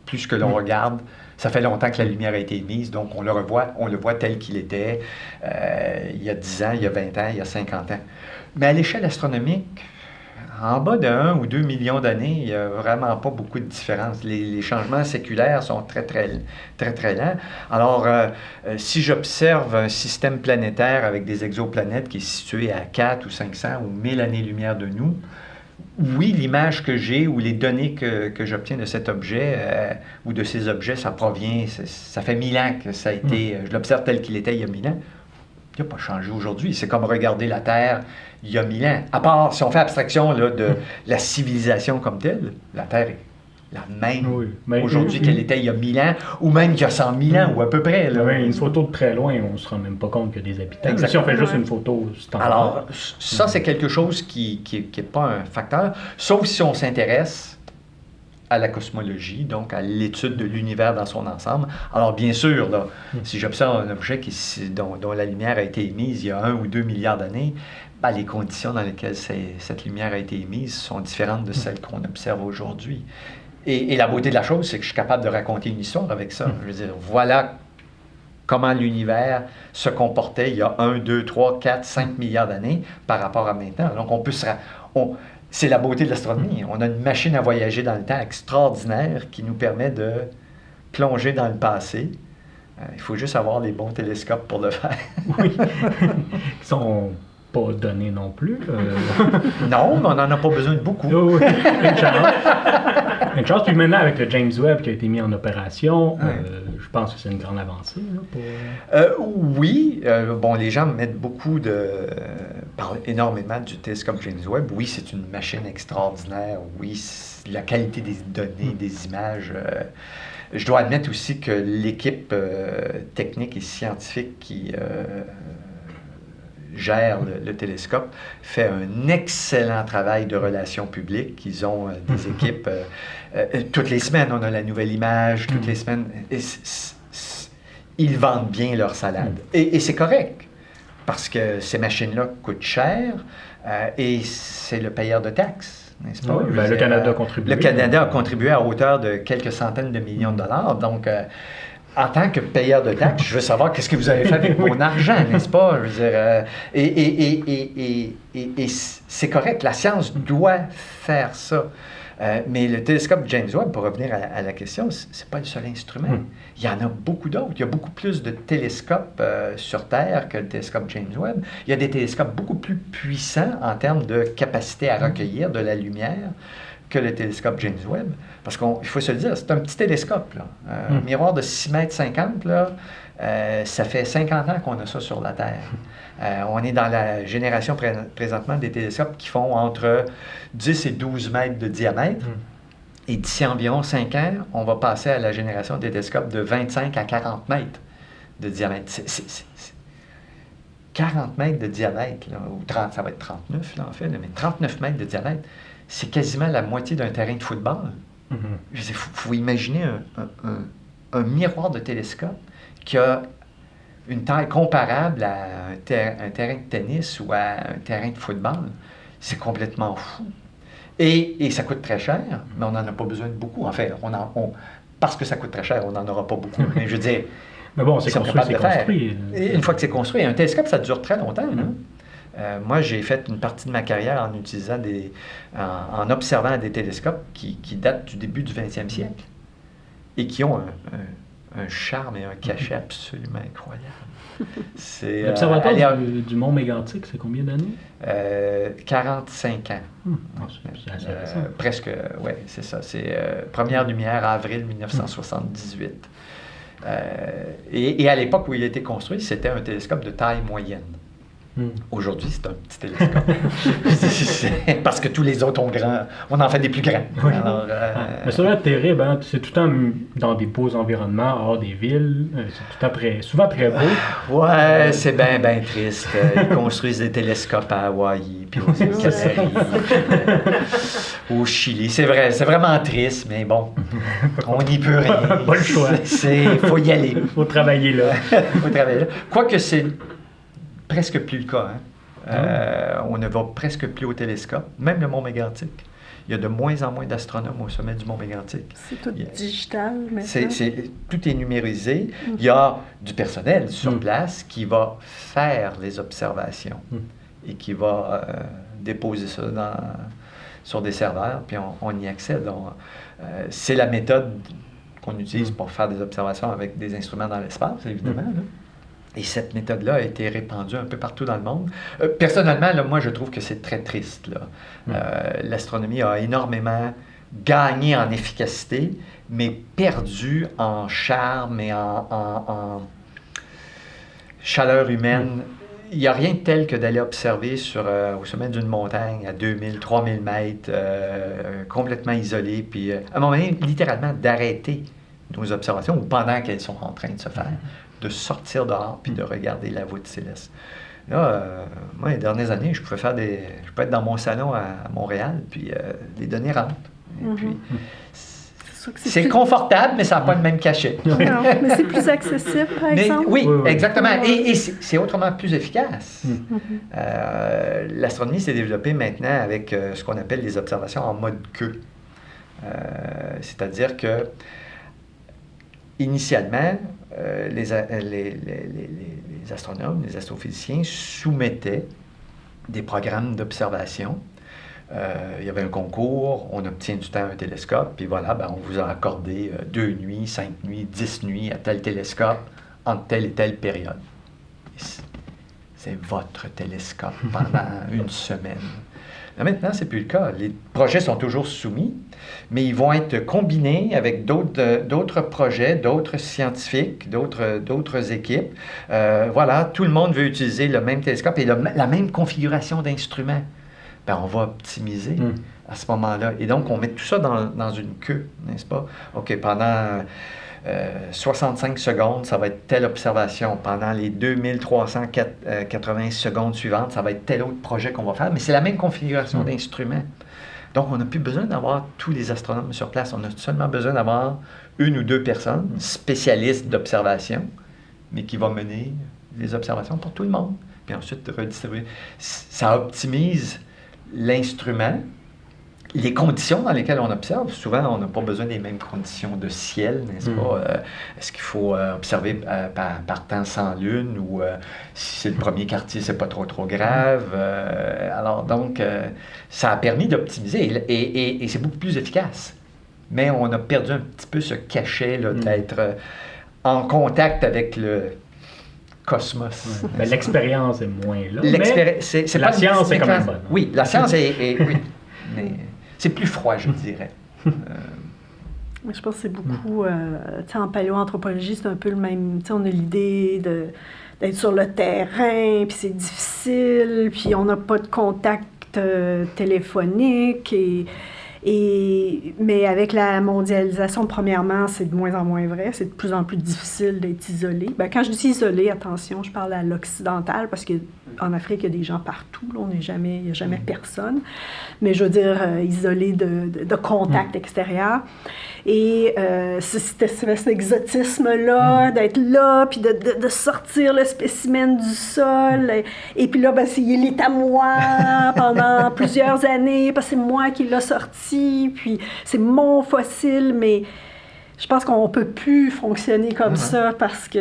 plus que l'on regarde, ça fait longtemps que la lumière a été émise, donc on le voit tel qu'il était il y a 10 ans, il y a 20 ans, il y a 50 ans. Mais à l'échelle astronomique, en bas de 1 ou 2 millions d'années, il n'y a vraiment pas beaucoup de différence. Les changements séculaires sont très, très, très, très lents. Alors, si j'observe un système planétaire avec des exoplanètes qui est situé à 4 ou 500 ou 1000 années-lumière de nous, oui, l'image que j'ai ou les données que j'obtiens de cet objet ou de ces objets, ça provient, ça fait 1000 ans que ça a été, je l'observe tel qu'il était il y a 1000 ans. Il n'a pas changé aujourd'hui. C'est comme regarder la Terre il y a 1000 ans. À part, si on fait abstraction là, de la civilisation comme telle, la Terre est la même aujourd'hui qu'elle était il y a 1000 ans, ou même qu'il y a 100 000 ans, ou à peu près. Là. Une photo de très loin, on ne se rend même pas compte qu'il y a des habitants. Si on fait juste une photo standard. Alors, ça, c'est quelque chose qui n'est pas un facteur, sauf si on s'intéresse à la cosmologie, donc à l'étude de l'univers dans son ensemble. Alors, bien sûr, là, si j'observe un objet dont la lumière a été émise il y a 1 ou 2 milliards d'années, ben, les conditions dans lesquelles cette lumière a été émise sont différentes de celles qu'on observe aujourd'hui. Et la beauté de la chose, c'est que je suis capable de raconter une histoire avec ça. Je veux dire, voilà comment l'univers se comportait il y a 1, 2, 3, 4, 5 milliards d'années par rapport à maintenant. Donc, c'est la beauté de l'astronomie. On a une machine à voyager dans le temps extraordinaire qui nous permet de plonger dans le passé. Il faut juste avoir les bons télescopes pour le faire. Oui. Ils sont pas donnés non plus. Non, mais on n'en a pas besoin de beaucoup. Oui, une chance. Puis maintenant, avec le James Webb qui a été mis en opération, je pense que c'est une grande avancée. Là, oui. Les gens mettent parlent énormément du télescope James Webb. Oui, c'est une machine extraordinaire. Oui, la qualité des données, des images. Je dois admettre aussi que l'équipe technique et scientifique qui gère le télescope fait un excellent travail de relations publiques. Ils ont des équipes... toutes les semaines, on a la nouvelle image. Toutes les semaines... ils vendent bien leur salade. Et c'est correct, parce que ces machines-là coûtent cher et c'est le payeur de taxes, n'est-ce pas? Oui, le Canada a contribué. Le Canada a contribué à hauteur de quelques centaines de millions de dollars. Donc... en tant que payeur de taxes, je veux savoir qu'est-ce que vous avez fait avec mon argent, n'est-ce pas? Je veux dire, et c'est correct, la science doit faire ça. Mais le télescope James Webb, pour revenir à la question, c'est pas le seul instrument. Il y en a beaucoup d'autres. Il y a beaucoup plus de télescopes sur Terre que le télescope James Webb. Il y a des télescopes beaucoup plus puissants en termes de capacité à recueillir de la lumière que le télescope James Webb. Parce qu'il faut se le dire, c'est un petit télescope. Là. Un miroir de 6,50 m, ça fait 50 ans qu'on a ça sur la Terre. On est dans la génération présentement des télescopes qui font entre 10 et 12 mètres de diamètre. Et d'ici environ 5 ans, on va passer à la génération des télescopes de 25 à 40 mètres de diamètre. 40 mètres de diamètre, là, ou 30, ça va être 39 là, en fait, mais 39 mètres de diamètre, c'est quasiment la moitié d'un terrain de football. Il faut imaginer un miroir de télescope qui a une taille comparable à un terrain de tennis ou à un terrain de football. C'est complètement fou. Et ça coûte très cher, mais on n'en a pas besoin de beaucoup. En fait, parce que ça coûte très cher, on n'en aura pas beaucoup. Mais je veux dire, mais bon, c'est construit. Et une fois que c'est construit, un télescope, ça dure très longtemps. Moi, j'ai fait une partie de ma carrière en utilisant en observant des télescopes qui datent du début du 20e siècle et qui ont un charme et un cachet absolument incroyable. L'observatoire du Mont Mégantic, c'est combien d'années? 45 ans. Presque, oui, c'est ça. C'est première lumière, avril 1978. Et à l'époque où il a été construit, c'était un télescope de taille moyenne. Aujourd'hui, c'est un petit télescope. Parce que tous les autres on en fait des plus grands. Oui. Alors, mais ça doit être terrible, hein? C'est tout le temps dans des beaux environnements, hors des villes. C'est tout le temps souvent très beau. Ouais, c'est bien triste. Ils construisent des télescopes à Hawaï, puis aux îles Canaries, au Chili. C'est vrai, c'est vraiment triste, mais bon, on n'y peut rien. Pas le choix. Il faut y aller. Il faut travailler là. Quoique c'est presque plus le cas. On ne va presque plus au télescope, même le Mont Mégantic. Il y a de moins en moins d'astronomes au sommet du Mont Mégantic. C'est tout digital maintenant. Tout est numérisé. Il y a du personnel sur place qui va faire les observations et qui va déposer ça sur des serveurs, puis on y accède. C'est la méthode qu'on utilise pour faire des observations avec des instruments dans l'espace, évidemment. Là. Et cette méthode-là a été répandue un peu partout dans le monde. Personnellement, là, moi, je trouve que c'est très triste. L'astronomie a énormément gagné en efficacité, mais perdu en charme et en chaleur humaine. Il n'y a rien de tel que d'aller observer au sommet d'une montagne à 2000, 3000 mètres, complètement isolé, puis à un moment donné, littéralement, d'arrêter nos observations ou pendant qu'elles sont en train de se faire, de sortir dehors puis de regarder la voûte céleste. Là, moi, les dernières années, je peux être dans mon salon à Montréal, puis les données rentrent. Et puis, c'est confortable, mais ça n'a pas le même cachet. Non, mais c'est plus accessible, par exemple. Oui, exactement. Et c'est autrement plus efficace. L'astronomie s'est développée maintenant avec ce qu'on appelle les observations en mode queue. C'est-à-dire que initialement, les astronomes, les astrophysiciens soumettaient des programmes d'observation. Il y avait un concours, on obtient du temps un télescope, puis voilà, on vous a accordé 2 nuits, 5 nuits, 10 nuits à tel télescope, entre telle et telle période. C'est votre télescope pendant une semaine. Là, maintenant, c'est plus le cas. Les projets sont toujours soumis, mais ils vont être combinés avec d'autres projets, d'autres scientifiques, d'autres équipes. Voilà, tout le monde veut utiliser le même télescope et la même configuration d'instruments. On va optimiser à ce moment-là. Et donc, on met tout ça dans une queue, n'est-ce pas? OK, pendant 65 secondes, ça va être telle observation. Pendant les 2380 secondes suivantes, ça va être tel autre projet qu'on va faire. Mais c'est la même configuration d'instruments. Donc, on n'a plus besoin d'avoir tous les astronomes sur place. On a seulement besoin d'avoir 1 ou 2 personnes spécialistes d'observation, mais qui vont mener les observations pour tout le monde. Puis ensuite, redistribuer. Ça optimise l'instrument, les conditions dans lesquelles on observe. Souvent, on n'a pas besoin des mêmes conditions de ciel, n'est-ce pas? Est-ce qu'il faut observer par temps sans lune ou si c'est le premier quartier, c'est pas trop grave? Alors donc, ça a permis d'optimiser et c'est beaucoup plus efficace. Mais on a perdu un petit peu ce cachet là, d'être en contact avec le cosmos. L'expérience est moins là. La science est quand même bonne. Oui, la science est oui, mais c'est plus froid, je dirais. Je pense que c'est beaucoup... en paléoanthropologie, c'est un peu le même... On a l'idée d'être sur le terrain, puis c'est difficile, puis on n'a pas de contact téléphonique, Mais avec la mondialisation, premièrement, c'est de moins en moins vrai. C'est de plus en plus difficile d'être isolé. Ben, quand je dis isolé, attention, je parle à l'occidental parce qu'en Afrique, il y a des gens partout. Là, il n'y a jamais personne. Mais je veux dire, isolé de contact extérieur. Et cet exotisme-là, d'être là, puis de sortir le spécimen du sol. Et puis là, ben, il est à moi pendant plusieurs années, parce que c'est moi qui l'ai sorti, puis c'est mon fossile, mais je pense qu'on ne peut plus fonctionner comme ça, parce que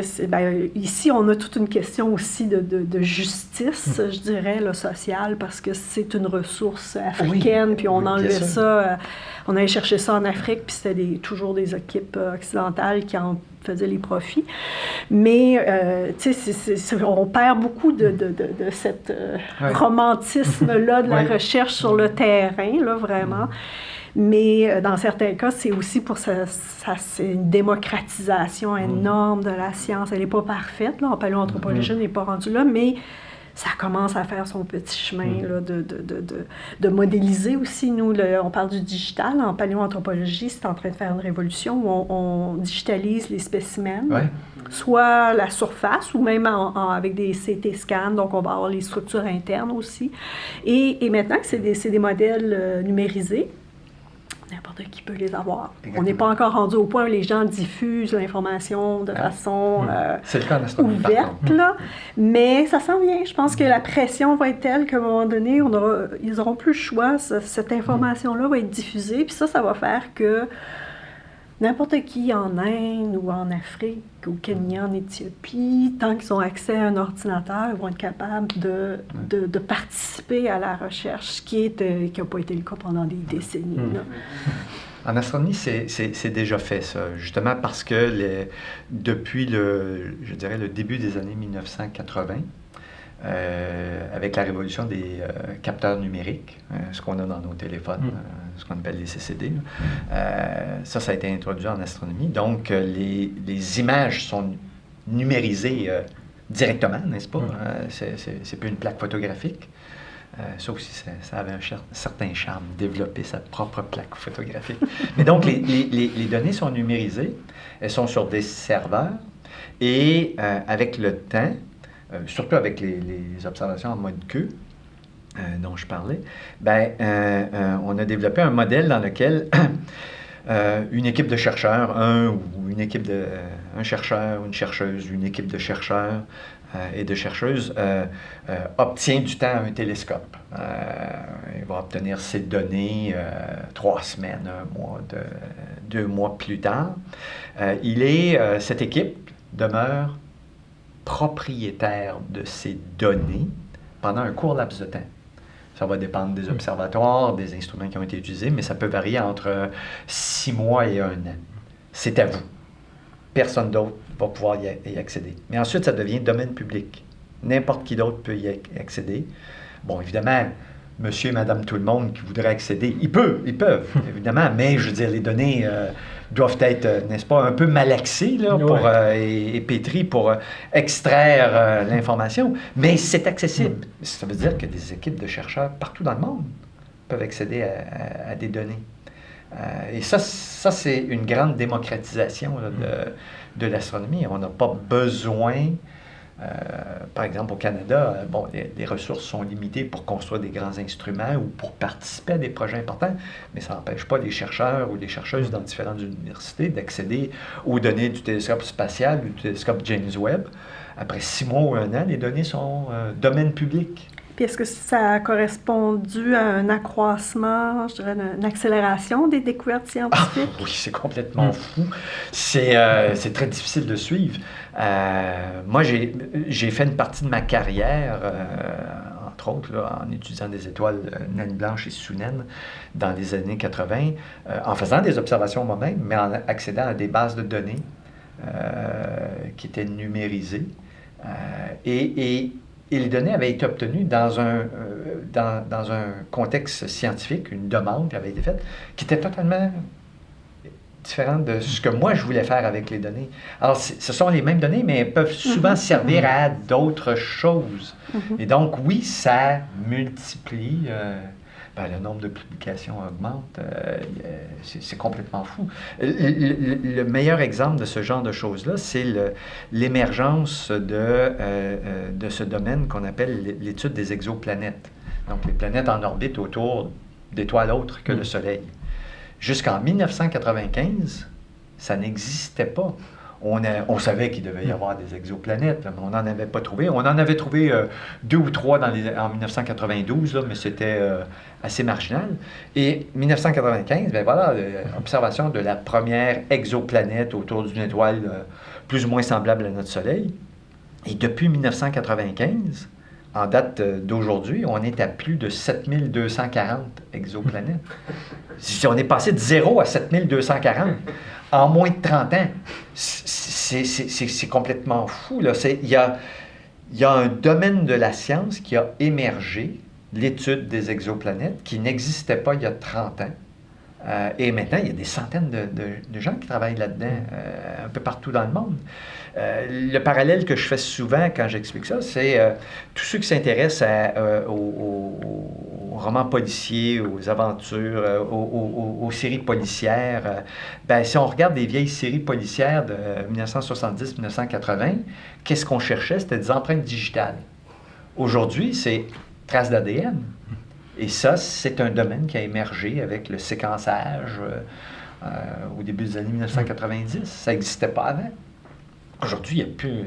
ici, on a toute une question aussi de justice, je dirais, là, sociale, parce que c'est une ressource africaine, puis on enlevait ça, on allait chercher ça en Afrique, puis c'était toujours des équipes occidentales qui en faisaient les profits. Mais, tu sais, on perd beaucoup de cet romantisme-là de la recherche sur le terrain, là, vraiment. Mais dans certains cas, c'est aussi pour c'est une démocratisation énorme de la science. Elle n'est pas parfaite, là, en paléoanthropologie, on n'est pas rendu là, mais ça commence à faire son petit chemin là, de modéliser aussi. Nous, on parle du digital. En paléoanthropologie, c'est en train de faire une révolution où on digitalise les spécimens, soit la surface ou même avec des CT scans. Donc, on va avoir les structures internes aussi. Et maintenant, c'est des modèles numérisés. N'importe qui peut les avoir. On n'est pas encore rendu au point où les gens diffusent l'information de façon ouverte, là. Mais ça s'en vient. Je pense que la pression va être telle qu'à un moment donné, ils n'auront plus le choix. Cette information-là va être diffusée. Puis ça va faire que n'importe qui en Inde ou en Afrique, au Kenya, en Éthiopie, tant qu'ils ont accès à un ordinateur, ils vont être capables de participer à la recherche, ce qui n'a pas été le cas pendant des décennies. Là. En astronomie, c'est déjà fait, ça, justement parce que depuis je dirais, le début des années 1980, avec la révolution des capteurs numériques, ce qu'on a dans nos téléphones, ce qu'on appelle les CCD. Ça a été introduit en astronomie. Donc, les images sont numérisées directement, n'est-ce pas? C'est plus une plaque photographique. Ça aussi, ça avait un certain charme, développer sa propre plaque photographique. Mais donc, les données sont numérisées, elles sont sur des serveurs, et avec le temps, surtout avec les observations en mode queue dont je parlais, on a développé un modèle dans lequel une équipe de chercheurs, un chercheur, une chercheuse, une équipe de chercheurs et de chercheuses obtient du temps à un télescope. Il va obtenir ces données 3 semaines, 1 mois, 2 mois plus tard. Cette équipe demeure propriétaire de ces données pendant un court laps de temps. Ça va dépendre des observatoires, des instruments qui ont été utilisés, mais ça peut varier entre 6 mois et 1 an. C'est à vous. Personne d'autre va pouvoir y accéder. Mais ensuite, ça devient domaine public. N'importe qui d'autre peut y accéder. Bon, évidemment, monsieur et madame tout le monde qui voudraient accéder, ils peuvent, évidemment, mais je veux dire, les données doivent être, n'est-ce pas, un peu malaxées là, et pétries pour extraire l'information, mais c'est accessible. Ça veut dire que des équipes de chercheurs partout dans le monde peuvent accéder à des données. Et ça c'est une grande démocratisation là, de l'astronomie. On n'a pas besoin, par exemple au Canada, les ressources sont limitées pour construire des grands instruments ou pour participer à des projets importants, mais ça n'empêche pas les chercheurs ou les chercheuses dans différentes universités d'accéder aux données du télescope spatial ou du télescope James Webb. Après 6 mois ou 1 an, les données sont domaine public. Puis est-ce que ça a correspondu à un accroissement, je dirais, une accélération des découvertes scientifiques? Oui, c'est complètement fou. C'est très difficile de suivre. Moi, j'ai fait une partie de ma carrière, entre autres, là, en étudiant des étoiles naines blanches et sous-naines dans les années 80, en faisant des observations moi-même, mais en accédant à des bases de données qui étaient numérisées. Et les données avaient été obtenues dans un contexte scientifique, une demande qui avait été faite, qui était totalement différente de ce que moi je voulais faire avec les données. Alors, ce sont les mêmes données, mais elles peuvent souvent servir à d'autres choses. Et donc, oui, ça multiplie. le nombre de publications augmente. C'est complètement fou. Le meilleur exemple de ce genre de choses-là, c'est l'émergence de ce domaine qu'on appelle l'étude des exoplanètes. Donc, les planètes en orbite autour d'étoiles autres que le Soleil. Jusqu'en 1995, ça n'existait pas. On savait qu'il devait y avoir des exoplanètes, mais on n'en avait pas trouvé. On en avait trouvé 2 ou 3 en 1992, là, mais c'était assez marginal. Et 1995, ben voilà, l'observation de la première exoplanète autour d'une étoile plus ou moins semblable à notre Soleil. Et depuis 1995, en date d'aujourd'hui, on est à plus de 7240 exoplanètes. On est passé de 0 à 7240 en moins de 30 ans. C'est complètement fou, là. Il y a un domaine de la science qui a émergé, l'étude des exoplanètes, qui n'existait pas il y a 30 ans. Et maintenant, il y a des centaines de gens qui travaillent là-dedans, un peu partout dans le monde. Le parallèle que je fais souvent quand j'explique ça, c'est tous ceux qui s'intéressent aux romans policiers, aux aventures, aux séries policières. Si on regarde des vieilles séries policières de 1970-1980, qu'est-ce qu'on cherchait? C'était des empreintes digitales. Aujourd'hui, c'est traces d'ADN. Et ça, c'est un domaine qui a émergé avec le séquençage au début des années 1990. Ça n'existait pas avant. Aujourd'hui, il n'y a plus...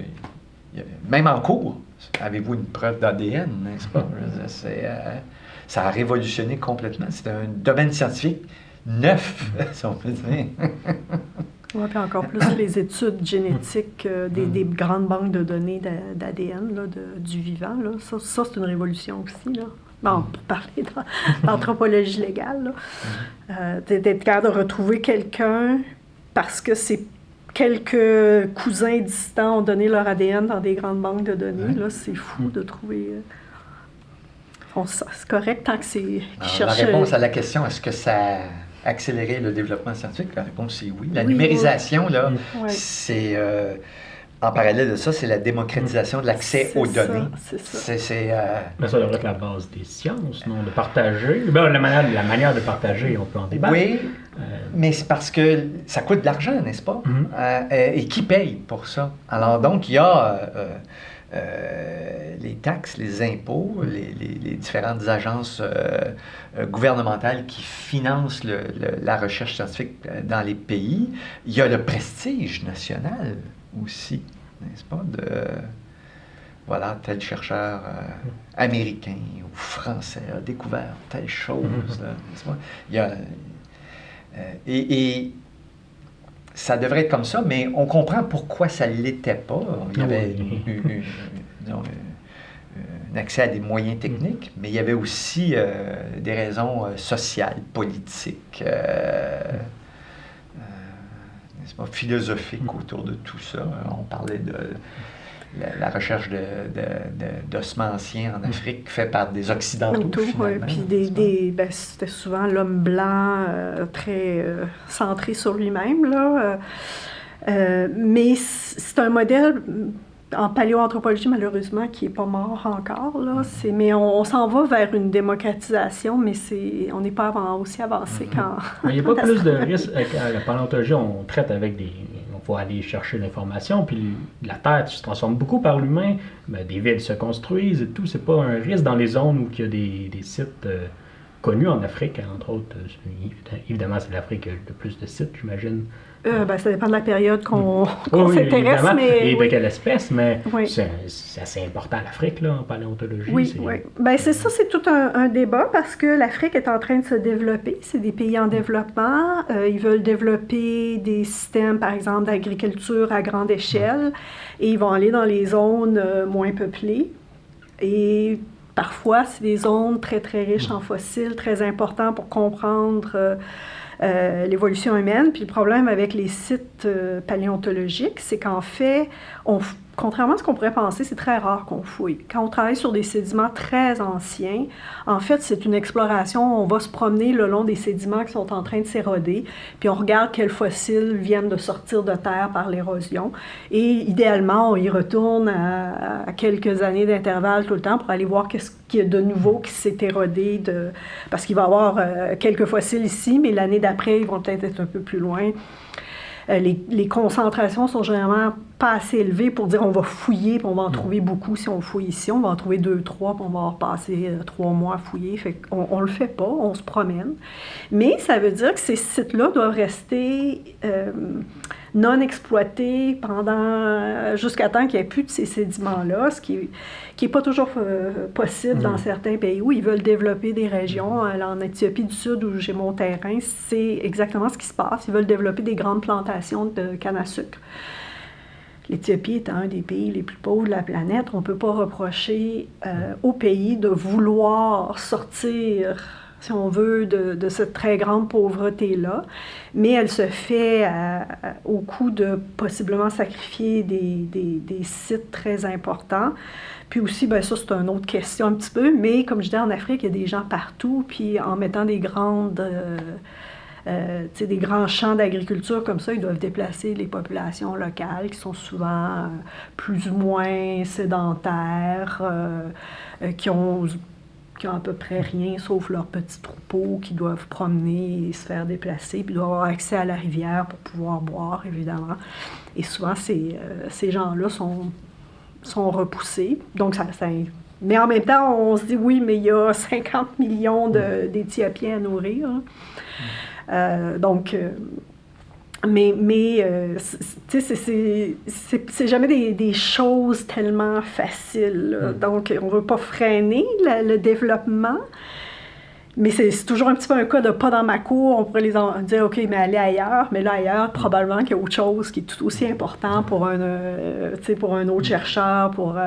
même en cours, avez-vous une preuve d'ADN, n'est-ce pas? Ça a révolutionné complètement. C'est un domaine scientifique neuf, si on peut dire. Oui, puis encore plus les études génétiques des grandes banques de données d'ADN du vivant. Là. Ça, c'est une révolution aussi. Là. Bon, pour parler d'anthropologie légale, d'être capable de retrouver quelqu'un parce que c'est quelques cousins distants ont donné leur ADN dans des grandes banques de données. Là, c'est fou de trouver... c'est correct tant que c'est... La réponse à la question, est-ce que ça a accéléré le développement scientifique? La réponse, c'est oui. La numérisation, là, c'est... en parallèle de ça, c'est la démocratisation de l'accès aux données. C'est ça. Mais ça devrait être la base des sciences, non? De partager. Ben, la manière de partager, on peut en débattre. Oui, mais c'est parce que ça coûte de l'argent, n'est-ce pas? Et qui paye pour ça? Alors donc, il y a les taxes, les impôts, les différentes agences gouvernementales qui financent la recherche scientifique dans les pays. Il y a le prestige national aussi, n'est-ce pas, voilà, tel chercheur américain ou français a découvert telle chose, n'est-ce pas? Il y a, et ça devrait être comme ça, mais on comprend pourquoi ça ne l'était pas. Il y avait un accès à des moyens techniques, mais il y avait aussi des raisons sociales, politiques, n'est-ce pas, philosophiques autour de tout ça. On parlait de la recherche d'ossements anciens en Afrique faite par des Occidentaux, finalement. Puis c'était souvent l'homme blanc très centré sur lui-même, là. Mais c'est un modèle en paléoanthropologie, malheureusement, qui n'est pas mort encore, là. Mais on s'en va vers une démocratisation, mais on n'est pas aussi avancé qu'en... Mais il n'y a pas plus de risque. Avec la paléontologie, on traite avec on faut aller chercher l'information, puis la Terre se transforme beaucoup par l'humain, des villes se construisent et tout. C'est pas un risque dans les zones où il y a des sites connus en Afrique, entre autres. Évidemment, c'est l'Afrique qui a le plus de sites, j'imagine. Ça dépend de la période qu'on s'intéresse, mais... Et de quelle espèce, mais c'est assez important l'Afrique, là, en paléontologie. Oui. C'est ça, c'est tout un débat, parce que l'Afrique est en train de se développer. C'est des pays en développement. Ils veulent développer des systèmes, par exemple, d'agriculture à grande échelle, et ils vont aller dans les zones moins peuplées. Et parfois, c'est des zones très, très riches en fossiles, très importants pour comprendre... l'évolution humaine. Puis le problème avec les sites paléontologiques, c'est qu'en fait, on contrairement à ce qu'on pourrait penser, c'est très rare qu'on fouille. Quand on travaille sur des sédiments très anciens, en fait, c'est une exploration. On va se promener le long des sédiments qui sont en train de s'éroder, puis on regarde quels fossiles viennent de sortir de terre par l'érosion. Et idéalement, on y retourne à quelques années d'intervalle tout le temps pour aller voir qu'est-ce qu'il y a de nouveau qui s'est érodé, parce qu'il va y avoir quelques fossiles ici, mais l'année d'après, ils vont peut-être être un peu plus loin. Les concentrations sont généralement pas assez élevées pour dire on va fouiller, puis on va en trouver beaucoup si on fouille ici. On va en trouver 2, 3, puis on va avoir passé 3 mois à fouiller. Fait qu'on le fait pas, on se promène. Mais ça veut dire que ces sites-là doivent rester non exploités jusqu'à temps qu'il n'y ait plus de ces sédiments-là, ce qui est pas toujours possible dans certains pays où ils veulent développer des régions. En Éthiopie du Sud, où j'ai mon terrain, c'est exactement ce qui se passe. Ils veulent développer des grandes plantations de canne à sucre. L'Éthiopie étant un des pays les plus pauvres de la planète, on ne peut pas reprocher au pays de vouloir sortir, si on veut, de cette très grande pauvreté-là, mais elle se fait au coût de possiblement sacrifier des sites très importants. Puis aussi, bien ça, c'est une autre question un petit peu, mais comme je dis, en Afrique, il y a des gens partout, puis en mettant des grands champs d'agriculture comme ça, ils doivent déplacer les populations locales qui sont souvent plus ou moins sédentaires, qui ont à peu près rien sauf leurs petits troupeaux, qui doivent promener et se faire déplacer, puis doivent avoir accès à la rivière pour pouvoir boire, évidemment. Et souvent, ces gens-là sont repoussés. Donc, mais en même temps, on se dit, oui, mais il y a 50 millions d'Éthiopiens à nourrir. C'est jamais des choses tellement faciles. Donc, on ne veut pas freiner le développement, mais c'est toujours un petit peu un cas de pas dans ma cour. On pourrait dire, OK, mais allez ailleurs. Mais là, ailleurs, probablement qu'il y a autre chose qui est tout aussi important pour un autre chercheur, pour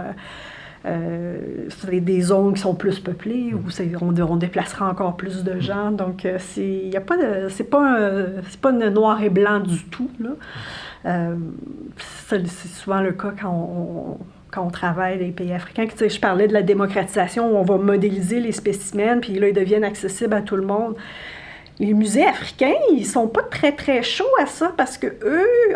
des zones qui sont plus peuplées, où on déplacera encore plus de gens. Donc, c'est pas noir et blanc du tout, là. C'est souvent le cas quand on travaille les pays africains. Je parlais de la démocratisation, où on va modéliser les spécimens, puis là, ils deviennent accessibles à tout le monde. Les musées africains, ils sont pas très, très chauds à ça parce que eux,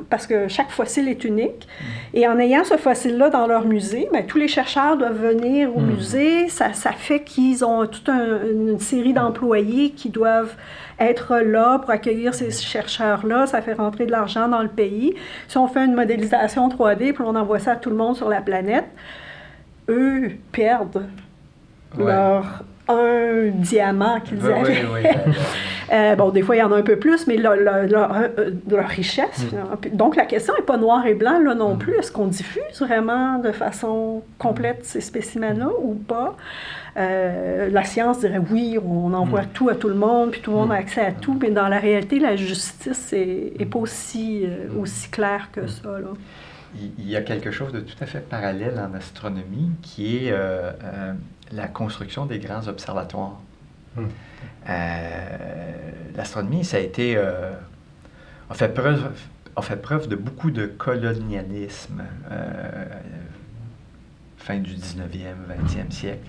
parce que chaque fossile est unique, et en ayant ce fossile-là dans leur musée, bien, tous les chercheurs doivent venir au musée. Ça fait qu'ils ont toute une série d'employés qui doivent être là pour accueillir ces chercheurs-là. Ça fait rentrer de l'argent dans le pays. Si on fait une modélisation 3D, puis on envoie ça à tout le monde sur la planète, eux perdent leur diamant qu'ils avaient. Bon, des fois, il y en a un peu plus, mais leur richesse. Donc, la question n'est pas noir et blanc là non plus. Est-ce qu'on diffuse vraiment de façon complète ces spécimens-là ou pas? La science dirait oui, on envoie tout à tout le monde, puis tout le monde a accès à tout, mais dans la réalité, la justice n'est pas aussi claire que ça, là. Il y a quelque chose de tout à fait parallèle en astronomie qui est la construction des grands observatoires. L'astronomie, ça a été a fait preuve de beaucoup de colonialisme fin du 19e, 20e siècle,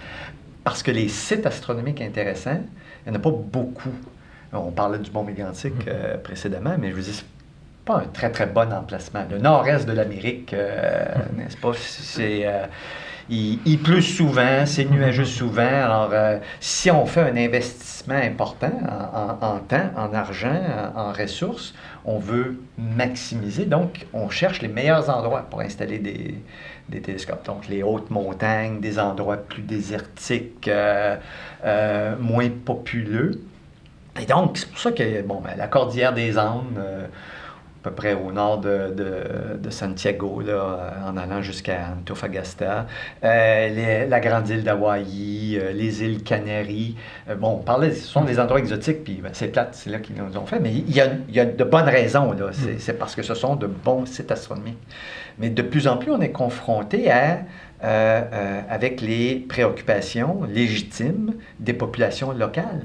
parce que les sites astronomiques intéressants, il n'y en a pas beaucoup. On parlait du Mont Mégantic précédemment, mais je vous dis, c'est pas un très, très bon emplacement. Le nord-est de l'Amérique, n'est-ce pas, il pleut souvent, c'est nuageux souvent. Alors, si on fait un investissement important en temps, en argent, en ressources, on veut maximiser. Donc, on cherche les meilleurs endroits pour installer des télescopes. Donc, les hautes montagnes, des endroits plus désertiques, moins populeux. Et donc, c'est pour ça que la cordillère des Andes, à peu près au nord de Santiago, là, en allant jusqu'à Antofagasta, la grande île d'Hawaï, les îles Canaries. On parlait, ce sont des endroits exotiques, puis c'est plate, c'est là qu'ils nous ont fait, mais il y a de bonnes raisons, là. C'est parce que ce sont de bons sites astronomiques. Mais de plus en plus, on est confronté avec les préoccupations légitimes des populations locales.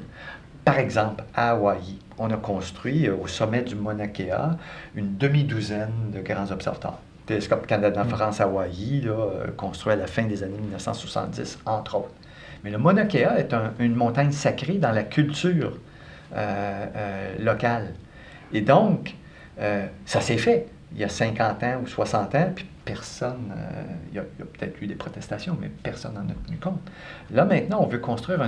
Par exemple, à Hawaï, on a construit au sommet du Mauna Kea une demi-douzaine de grands observatoires. télescope Canada-France-Hawaï, construit à la fin des années 1970, entre autres. Mais le Mauna Kea est une montagne sacrée dans la culture locale. Et donc, ça s'est fait il y a 50 ans ou 60 ans, puis personne, il y a peut-être eu des protestations, mais personne n'en a tenu compte. Là, maintenant, on veut construire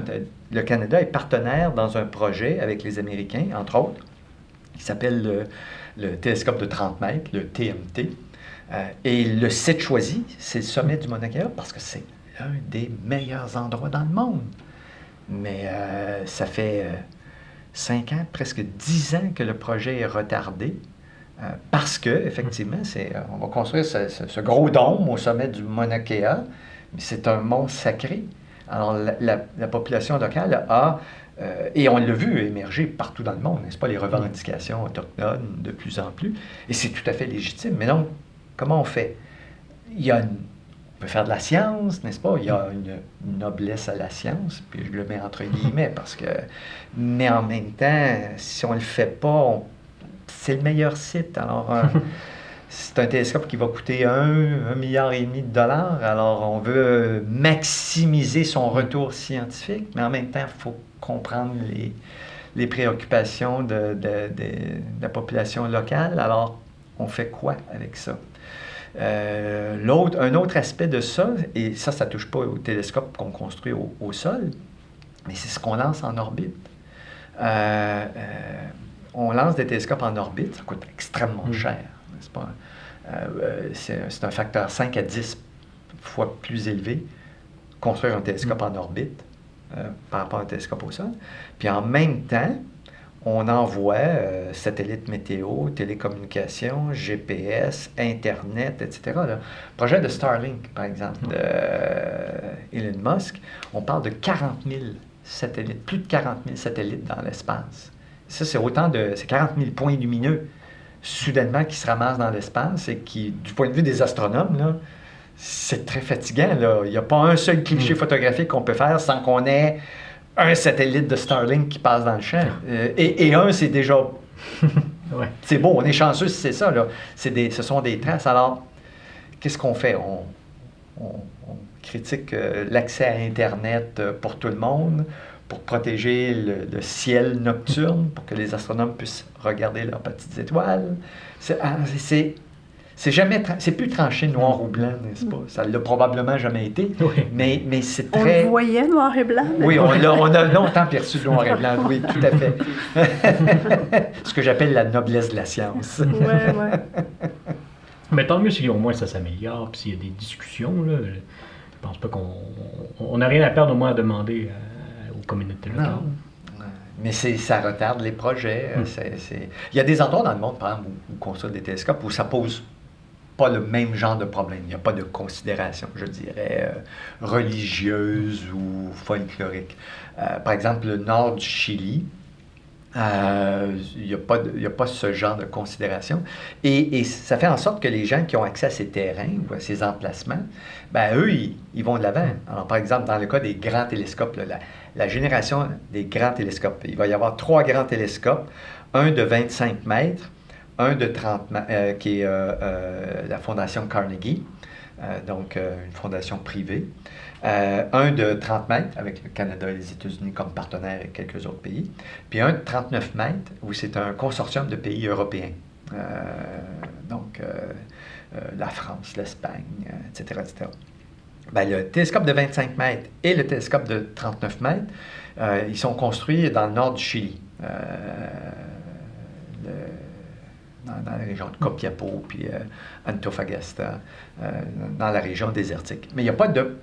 le Canada est partenaire dans un projet avec les Américains, entre autres, qui s'appelle le télescope de 30 mètres, le TMT. Et le site choisi, c'est le sommet du Mauna Kea, parce que c'est l'un des meilleurs endroits dans le monde. Mais ça fait 5 ans, presque 10 ans que le projet est retardé. Parce que, effectivement, on va construire ce gros dôme au sommet du Mauna Kea, mais c'est un mont sacré. Alors, la population locale a, et on l'a vu émerger partout dans le monde, n'est-ce pas, les revendications autochtones de plus en plus, et c'est tout à fait légitime. Mais donc, comment on fait? On peut faire de la science, n'est-ce pas? Il y a une noblesse à la science, puis je le mets entre guillemets, mais en même temps, si on ne le fait pas, c'est le meilleur site. Alors, c'est un télescope qui va coûter 1,5 milliard de dollars. Alors, on veut maximiser son retour scientifique, mais en même temps, il faut comprendre les préoccupations de la population locale. Alors, on fait quoi avec ça? Un autre aspect de ça, et ça ne touche pas au télescope qu'on construit au sol, mais c'est ce qu'on lance en orbite. On lance des télescopes en orbite, ça coûte extrêmement cher, n'est-ce pas? C'est un facteur 5 à 10 fois plus élevé, construire un télescope en orbite par rapport à un télescope au sol. Puis en même temps, on envoie satellites météo, télécommunications, GPS, Internet, etc. Le projet de Starlink, par exemple, de Elon Musk, on parle de 40 000 satellites, plus de 40 000 satellites dans l'espace. Ça, c'est 40 000 points lumineux, soudainement, qui se ramassent dans l'espace et qui, du point de vue des astronomes, là, c'est très fatigant. Là. Il n'y a pas un seul cliché photographique qu'on peut faire sans qu'on ait un satellite de Starlink qui passe dans le champ. Et c'est déjà... ouais. C'est beau, on est chanceux si c'est ça. Là. Ce sont des traces. Alors, qu'est-ce qu'on fait? On critique l'accès à Internet pour tout le monde, pour protéger le ciel nocturne, pour que les astronomes puissent regarder leurs petites étoiles. C'est plus tranché noir ou blanc, n'est-ce pas? Ça l'a probablement jamais été, oui. mais c'est très... On le voyait noir et blanc. Oui, on a longtemps perçu le noir et blanc, oui, tout à fait. Ce que j'appelle la noblesse de la science. Oui. Mais tant mieux si au moins ça s'améliore, puis s'il y a des discussions, là, je pense pas qu'on n'a rien à perdre au moins à demander aux communautés locales. Non. Mais ça retarde les projets. Il y a des endroits dans le monde, par exemple, où on construit des télescopes où ça pose pas le même genre de problème. Il n'y a pas de considération, je dirais, religieuse ou folklorique. Par exemple, le nord du Chili, il n'y a pas ce genre de considération. Et ça fait en sorte que les gens qui ont accès à ces terrains ou à ces emplacements, ben eux, ils vont de l'avant. Alors, par exemple, dans le cas des grands télescopes, là, la génération des grands télescopes, il va y avoir 3 grands télescopes, un de 25 mètres, un de 30 mètres, qui est la fondation Carnegie, donc une fondation privée, un de 30 mètres, avec le Canada et les États-Unis comme partenaires et quelques autres pays, puis un de 39 mètres, où c'est un consortium de pays européens, donc la France, l'Espagne, etc., etc. Ben, le télescope de 25 mètres et le télescope de 39 mètres, ils sont construits dans le nord du Chili, dans la région de Copiapó, puis Antofagasta, dans la région désertique. Mais il n'y a pas de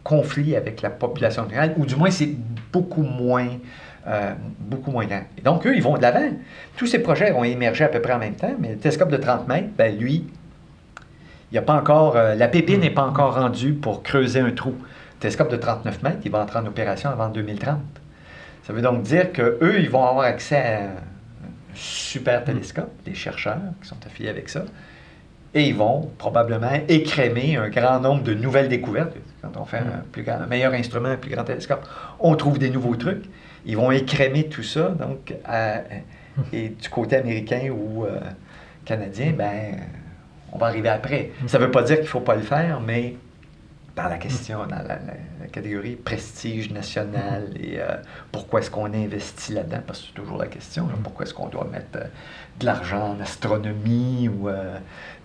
conflit avec la population locale, ou du moins c'est beaucoup moins grand. Et donc, eux, ils vont de l'avant. Tous ces projets vont émerger à peu près en même temps, mais le télescope de 30 mètres, ben, lui, il n'y a pas encore, la pépine n'est pas encore rendue pour creuser un trou. Le télescope de 39 mètres, il va entrer en opération avant 2030. Ça veut donc dire qu'eux, ils vont avoir accès à un super télescope, des chercheurs qui sont affiliés avec ça, et ils vont probablement écrémer un grand nombre de nouvelles découvertes. Quand on fait un meilleur instrument, un plus grand télescope, on trouve des nouveaux trucs. Ils vont écrémer tout ça. Donc, et du côté américain ou canadien, ben, on va arriver après. Ça ne veut pas dire qu'il ne faut pas le faire, mais dans la question, dans la catégorie prestige national et pourquoi est-ce qu'on investit là-dedans, parce que c'est toujours la question, là, pourquoi est-ce qu'on doit mettre de l'argent en astronomie ou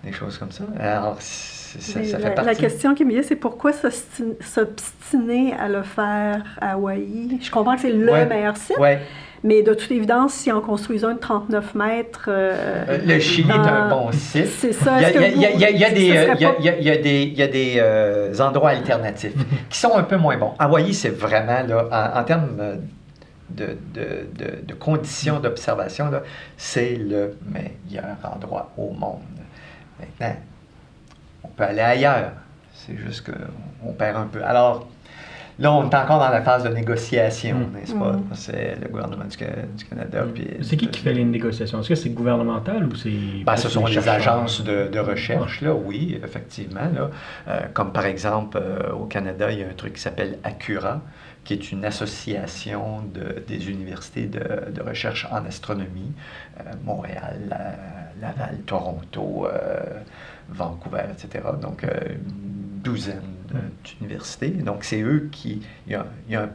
des choses comme ça. Alors, ça fait partie. La question qui me vient, c'est pourquoi s'obstiner à le faire à Hawaï? Je comprends que c'est le meilleur site. Ouais. Mais de toute évidence, si on construisait un de 39 mètres... le Chili est un bon site. C'est ça. Il y a des endroits alternatifs qui sont un peu moins bons. Hawaï, c'est vraiment, là, en termes de conditions d'observation, là, c'est le meilleur endroit au monde. Maintenant, on peut aller ailleurs. C'est juste qu'on perd un peu. Alors, là, on est encore dans la phase de négociation, n'est-ce pas? C'est le gouvernement du Canada. C'est qui fait les négociations? Est-ce que c'est gouvernemental ou c'est... ce sont les agences de recherche, là, oui, effectivement. Là. Comme par exemple, au Canada, il y a un truc qui s'appelle Accura, qui est une association des universités de recherche en astronomie. Montréal, Laval, Toronto, Vancouver, etc. Donc, une douzaine d'universités. Donc, c'est eux qui... Il y a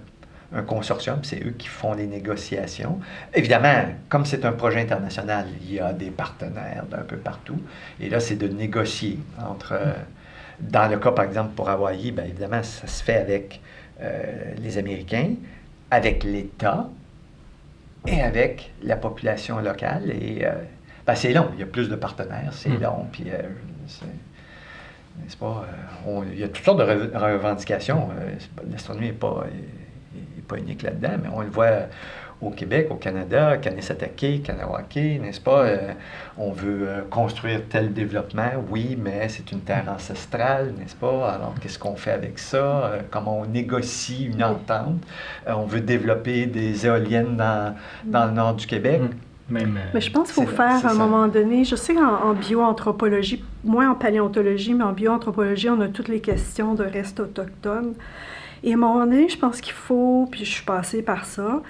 un consortium, c'est eux qui font les négociations. Évidemment, comme c'est un projet international, il y a des partenaires d'un peu partout. Et là, c'est de négocier entre... dans le cas, par exemple, pour Hawaï, bien évidemment, ça se fait avec les Américains, avec l'État et avec la population locale. Et c'est long, il y a plus de partenaires, c'est long, puis n'est-ce pas? Il y a toutes sortes de revendications. L'astronomie n'est pas unique là-dedans, mais on le voit au Québec, au Canada, Kanesatake, Kanawake, n'est-ce pas? On veut construire tel développement, oui, mais c'est une terre ancestrale, n'est-ce pas? Alors, qu'est-ce qu'on fait avec ça? Comment on négocie une entente? On veut développer des éoliennes dans le nord du Québec. Mais je pense qu'il faut faire à un moment donné, je sais qu'en bioanthropologie, moins en paléontologie, mais en bioanthropologie, on a toutes les questions de restes autochtones. Et à un moment donné, je pense qu'il faut, puis je suis passée par ça,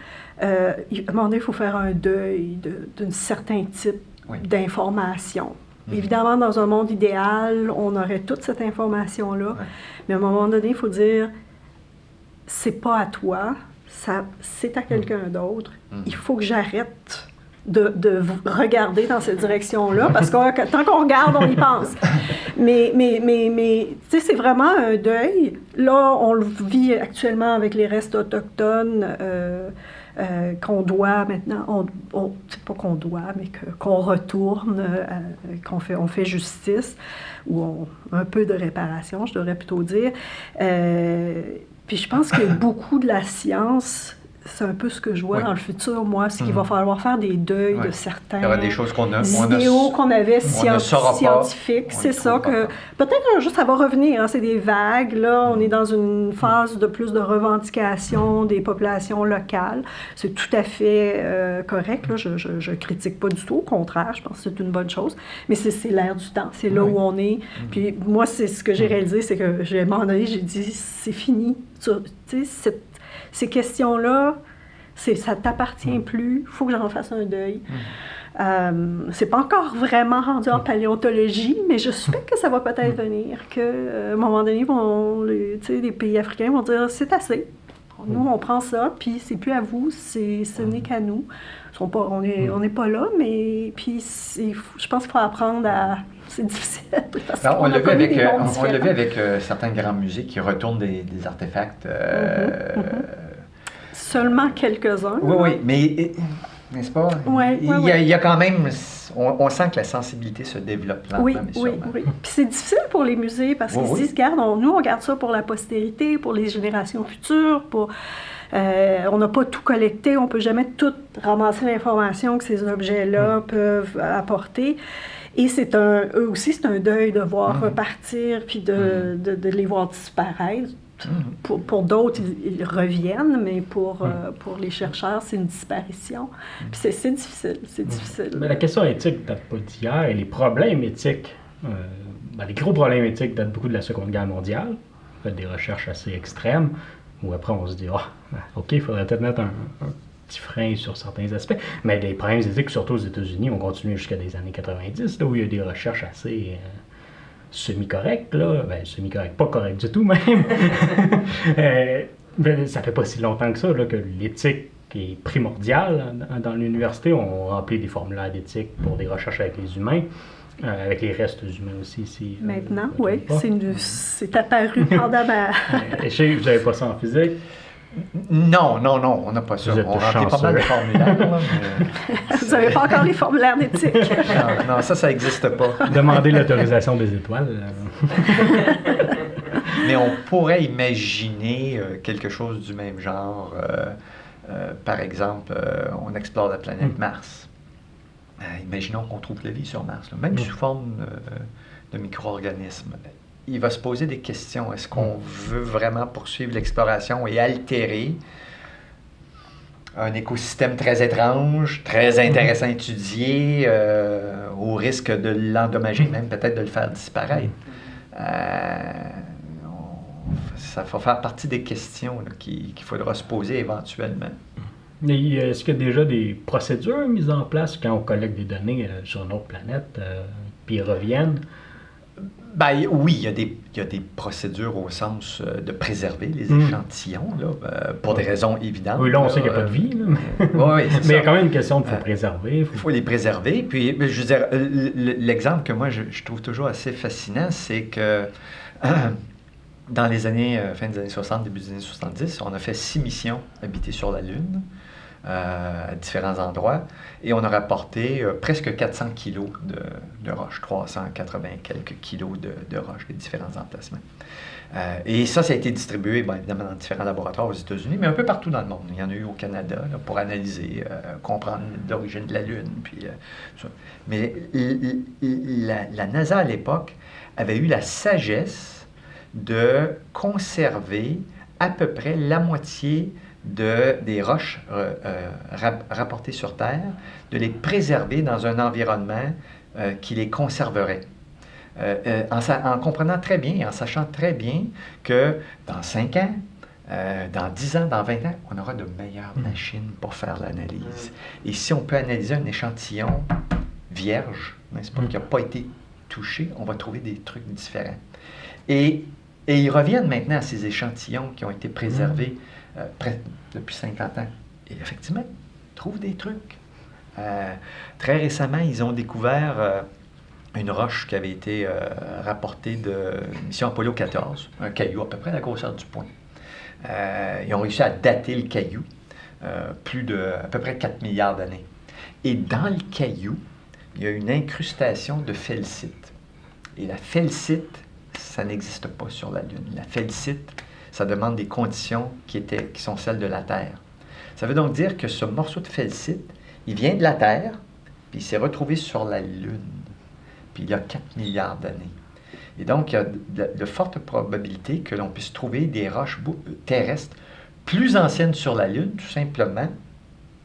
à un moment donné, il faut faire un deuil d'un certain type d'information. Évidemment, dans un monde idéal, on aurait toute cette information-là, mais à un moment donné, il faut dire, c'est pas à toi, c'est à quelqu'un d'autre. Il faut que j'arrête de regarder dans cette direction-là, parce que tant qu'on regarde, on y pense. Mais tu sais, c'est vraiment un deuil. Là, on le vit actuellement avec les restes autochtones qu'on doit maintenant, c'est pas qu'on doit, mais qu'on retourne, on fait justice, ou un peu de réparation, je devrais plutôt dire. Puis je pense que beaucoup de la science... C'est un peu ce que je vois dans le futur, moi, c'est qu'il va falloir faire des deuils de certains Il y aura des choses idéaux qu'on avait scientifiques. C'est ça que... Peut-être un jour, ça va revenir. Hein, c'est des vagues. Là, on est dans une phase de plus de revendication des populations locales. C'est tout à fait correct. Là. Je critique pas du tout. Au contraire, je pense que c'est une bonne chose. Mais c'est l'air du temps. C'est là où on est. Puis moi, c'est ce que j'ai réalisé, c'est que à un moment donné, j'ai dit, c'est fini. Tu sais, ces questions-là, ça ne t'appartient plus, il faut que j'en fasse un deuil. C'est pas encore vraiment rendu en paléontologie, mais je suspecte que ça va peut-être venir, qu'à un moment donné, les pays africains vont dire « c'est assez, nous on prend ça, puis c'est plus à vous, ce n'est qu'à nous. » On n'est pas là, mais puis je pense qu'il faut apprendre à... C'est difficile. On l'a vu avec certains grands musées qui retournent des artefacts. Seulement quelques-uns. Oui, mais n'est-ce pas? Il y a quand même... On sent que la sensibilité se développe lentement, mais sûrement. Oui. Puis c'est difficile pour les musées parce qu'ils se disent, regarde, nous, on garde ça pour la postérité, pour les générations futures, on n'a pas tout collecté, on ne peut jamais tout ramasser l'information que ces objets-là peuvent apporter. Et eux aussi, c'est un deuil de voir repartir puis de les voir disparaître. Pour d'autres, ils reviennent, mais pour les chercheurs, c'est une disparition. Puis c'est difficile, Mais la question éthique date pas d'hier, et les problèmes éthiques, les gros problèmes éthiques datent beaucoup de la Seconde Guerre mondiale. On fait des recherches assez extrêmes, où après on se dit, OK, il faudrait peut-être mettre un petit frein sur certains aspects. Mais les problèmes éthiques, surtout aux États-Unis, ont continué jusqu'à des années 90, là où il y a des recherches assez semi-correct, là, ben semi-correct, pas correct du tout même. Ben, ça fait pas si longtemps que ça là, que l'éthique est primordiale dans l'université. On remplit des formulaires d'éthique pour des recherches avec les humains. Avec les restes humains aussi ici. Maintenant, oui, c'est apparu pendant ma... Je sais que vous n'avez pas ça en physique. Non, on n'a pas ça. Vous êtes On remplit pas mal de formulaires. Là, mais... Vous n'avez pas encore les formulaires d'éthique. non, ça n'existe pas. Demandez l'autorisation des étoiles. Mais on pourrait imaginer quelque chose du même genre. Par exemple, on explore la planète Mars. Imaginons qu'on trouve la vie sur Mars, là, même sous forme de micro-organismes. Il va se poser des questions. Est-ce qu'on veut vraiment poursuivre l'exploration et altérer un écosystème très étrange, très intéressant à étudier, au risque de l'endommager, même peut-être de le faire disparaître? Ça va faire partie des questions là, qu'il faudra se poser éventuellement. Est-ce qu'il y a déjà des procédures mises en place quand on collecte des données sur une autre planète, puis ils reviennent? Ben, oui, il y a des procédures au sens de préserver les échantillons, là, pour des raisons évidentes. Oui, là, on sait qu'il n'y a pas de vie. Là. Oui, c'est mais il y a quand même une question qu'il faut préserver. Il faut les préserver. Puis, je veux dire, l'exemple que moi, je trouve toujours assez fascinant, c'est que dans les années, fin des années 60, début des années 70, on a fait 6 missions habitées sur la Lune. À différents endroits, et on a rapporté presque 400 kilos de roches, 380 quelques kilos de roches des différents emplacements. Et ça a été distribué, bien évidemment, dans différents laboratoires aux États-Unis, mais un peu partout dans le monde. Il y en a eu au Canada là, pour analyser, comprendre l'origine de la Lune. Puis, ça. Mais la NASA, à l'époque, avait eu la sagesse de conserver à peu près la moitié des roches rapportées sur Terre, de les préserver dans un environnement qui les conserverait. En comprenant très bien, en sachant très bien que dans 5 ans, dans 10 ans, dans 20 ans, on aura de meilleures machines pour faire l'analyse. Et si on peut analyser un échantillon vierge, n'est-ce pas, qui n'a pas été touché, on va trouver des trucs différents. Et ils reviennent maintenant à ces échantillons qui ont été préservés depuis 50 ans. Et effectivement, ils trouvent des trucs. Très récemment, ils ont découvert une roche qui avait été rapportée de mission Apollo 14, un caillou à peu près la grosseur du poing. Ils ont réussi à dater le caillou, plus de à peu près 4 milliards d'années. Et dans le caillou, il y a une incrustation de felsite. Et la felsite, ça n'existe pas sur la Lune. La felsite, ça demande des conditions qui sont celles de la Terre. Ça veut donc dire que ce morceau de felsite, il vient de la Terre, puis il s'est retrouvé sur la Lune, puis il y a 4 milliards d'années. Et donc, il y a de fortes probabilités que l'on puisse trouver des roches terrestres plus anciennes sur la Lune, tout simplement,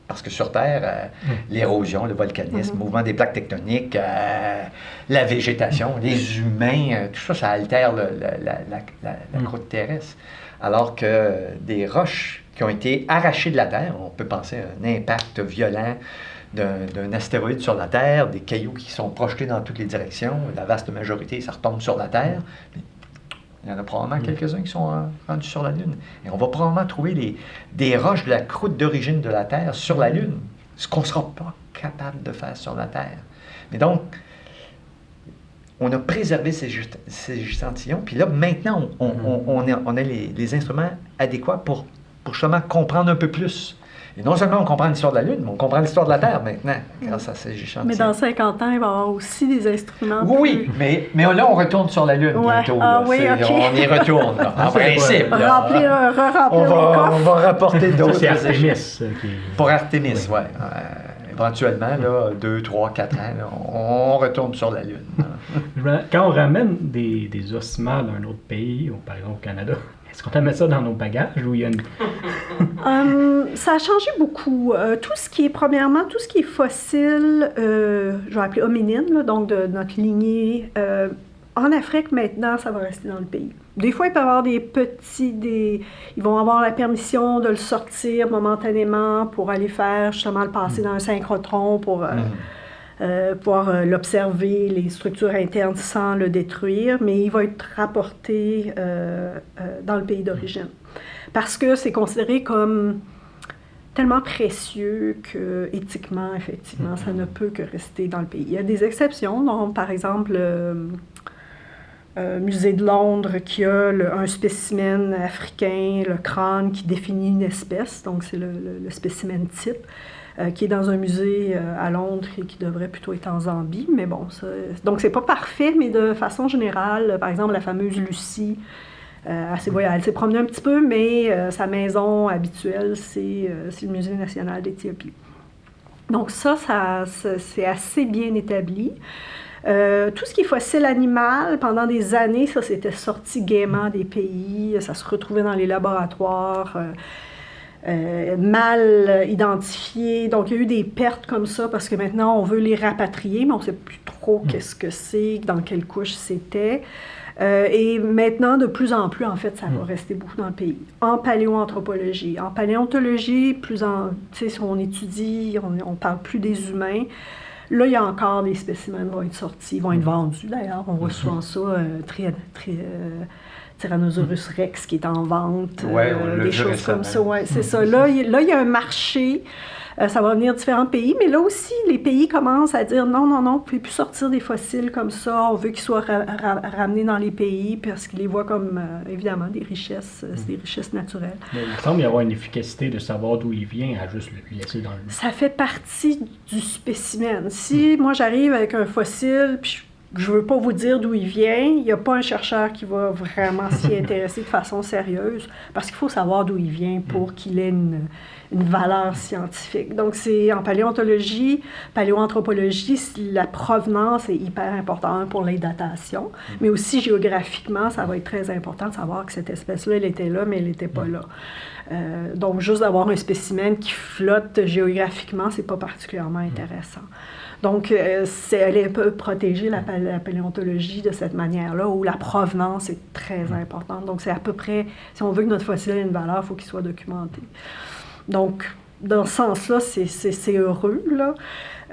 parce que sur Terre, l'érosion, le volcanisme, le mouvement des plaques tectoniques, la végétation, les humains, tout ça, ça altère la croûte terrestre. Alors que des roches qui ont été arrachées de la Terre, on peut penser à un impact violent d'un astéroïde sur la Terre, des cailloux qui sont projetés dans toutes les directions, la vaste majorité, ça retombe sur la Terre. Il y en a probablement quelques-uns qui sont rendus sur la Lune. Et on va probablement trouver des roches de la croûte d'origine de la Terre sur la Lune, ce qu'on ne sera pas capable de faire sur la Terre. Mais donc, on a préservé ces échantillons, puis là, maintenant, on a les instruments adéquats pour justement comprendre un peu plus. Et non seulement on comprend l'histoire de la Lune, mais on comprend l'histoire de la Terre maintenant, grâce à ces échantillons. Mais dans 50 ans, il va y avoir aussi des instruments. Oui, mais là, on retourne sur la Lune bientôt. Oui, OK. On y retourne, là, en principe. Remplir on va rapporter d'autres échéances. Pour Artemis, oui. Éventuellement, là, 2, 3, 4 ans, là, on retourne sur la Lune. Quand on ramène des ossements d'un autre pays, ou par exemple au Canada, est-ce qu'on met ça dans nos bagages ou il y a ça a changé beaucoup. Tout ce qui est fossile, je vais appeler hominine, là, donc de notre lignée, en Afrique maintenant, ça va rester dans le pays. Des fois, il peut y avoir ils vont avoir la permission de le sortir momentanément pour aller faire justement le passer dans un synchrotron pour pouvoir l'observer, les structures internes sans le détruire, mais il va être rapporté dans le pays d'origine. Parce que c'est considéré comme tellement précieux que éthiquement, effectivement, ça ne peut que rester dans le pays. Il y a des exceptions, donc par exemple le musée de Londres qui a un spécimen africain, le crâne qui définit une espèce, donc c'est le spécimen type, qui est dans un musée à Londres et qui devrait plutôt être en Zambie, mais bon, donc c'est pas parfait, mais de façon générale, par exemple la fameuse Lucie, elle s'est promenée un petit peu, mais sa maison habituelle, c'est le Musée national d'Éthiopie. Donc ça c'est assez bien établi. Tout ce qui est fossile animal, pendant des années, ça s'était sorti gaiement des pays, ça se retrouvait dans les laboratoires, mal identifiés. Donc il y a eu des pertes comme ça parce que maintenant on veut les rapatrier, mais on ne sait plus trop qu'est-ce que c'est, dans quelle couche c'était. Et maintenant, de plus en plus, en fait, ça va rester beaucoup dans le pays. En paléoanthropologie. En paléontologie, si on étudie, on parle plus des humains. Là, il y a encore des spécimens qui vont être sortis, vont être vendus d'ailleurs. On voit souvent ça, Tyrannosaurus rex qui est en vente, des choses comme ça. Ouais, c'est ça. Là, il y a un marché. Ça va venir de différents pays, mais là aussi, les pays commencent à dire non, on ne peut plus sortir des fossiles comme ça, on veut qu'ils soient ramenés dans les pays parce qu'ils les voient comme, évidemment, des richesses, c'est des richesses naturelles. Mais il semble y avoir une efficacité de savoir d'où il vient à juste le laisser dans le... Ça fait partie du spécimen. Si moi j'arrive avec un fossile, puis je ne veux pas vous dire d'où il vient, il n'y a pas un chercheur qui va vraiment s'y intéresser de façon sérieuse, parce qu'il faut savoir d'où il vient pour qu'il ait une valeur scientifique. Donc, c'est en paléoanthropologie, la provenance est hyper importante pour les datations, mais aussi géographiquement, ça va être très important de savoir que cette espèce-là, elle était là, mais elle n'était pas là. Donc, juste d'avoir un spécimen qui flotte géographiquement, c'est pas particulièrement intéressant. Donc, elle est un peu protégée, la paléontologie, de cette manière-là, où la provenance est très importante. Donc, c'est à peu près, si on veut que notre fossile ait une valeur, il faut qu'il soit documenté. Donc, dans ce sens-là, c'est heureux, là.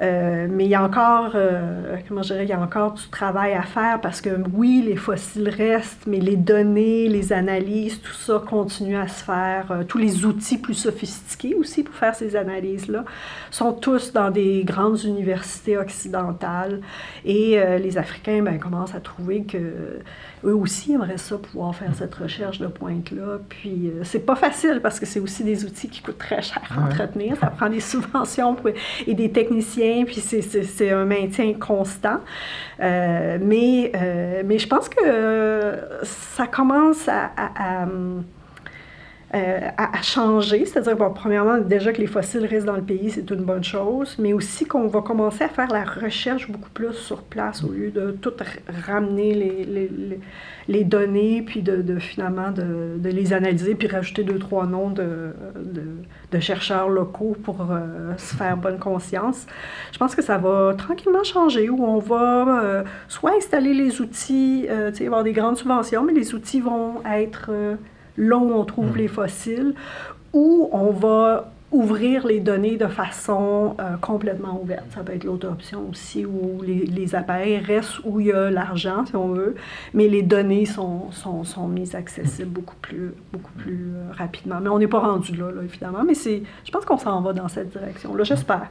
Mais il y a encore, il y a encore du travail à faire parce que oui, les fossiles restent, mais les données, les analyses, tout ça continue à se faire. Tous les outils plus sophistiqués aussi pour faire ces analyses-là sont tous dans des grandes universités occidentales. Et les Africains commencent à trouver que eux aussi aimeraient ça, pouvoir faire cette recherche de pointe-là. Puis c'est pas facile parce que c'est aussi des outils qui coûtent très cher à entretenir. Ça prend des subventions et des techniciens, puis c'est un maintien constant. Mais je pense que ça commence à changer, c'est-à-dire, bon, premièrement, déjà que les fossiles restent dans le pays, c'est une bonne chose, mais aussi qu'on va commencer à faire la recherche beaucoup plus sur place au lieu de tout ramener les données, puis finalement de les analyser, puis rajouter 2-3 noms de chercheurs locaux pour se faire bonne conscience. Je pense que ça va tranquillement changer, où on va soit installer les outils, il va y avoir des grandes subventions, mais les outils vont être... là où on trouve les fossiles, où on va ouvrir les données de façon complètement ouverte. Ça peut être l'autre option aussi, où les appareils restent où il y a l'argent, si on veut, mais les données sont mises accessibles beaucoup plus rapidement. Mais on n'est pas rendu là, évidemment, mais je pense qu'on s'en va dans cette direction-là, j'espère.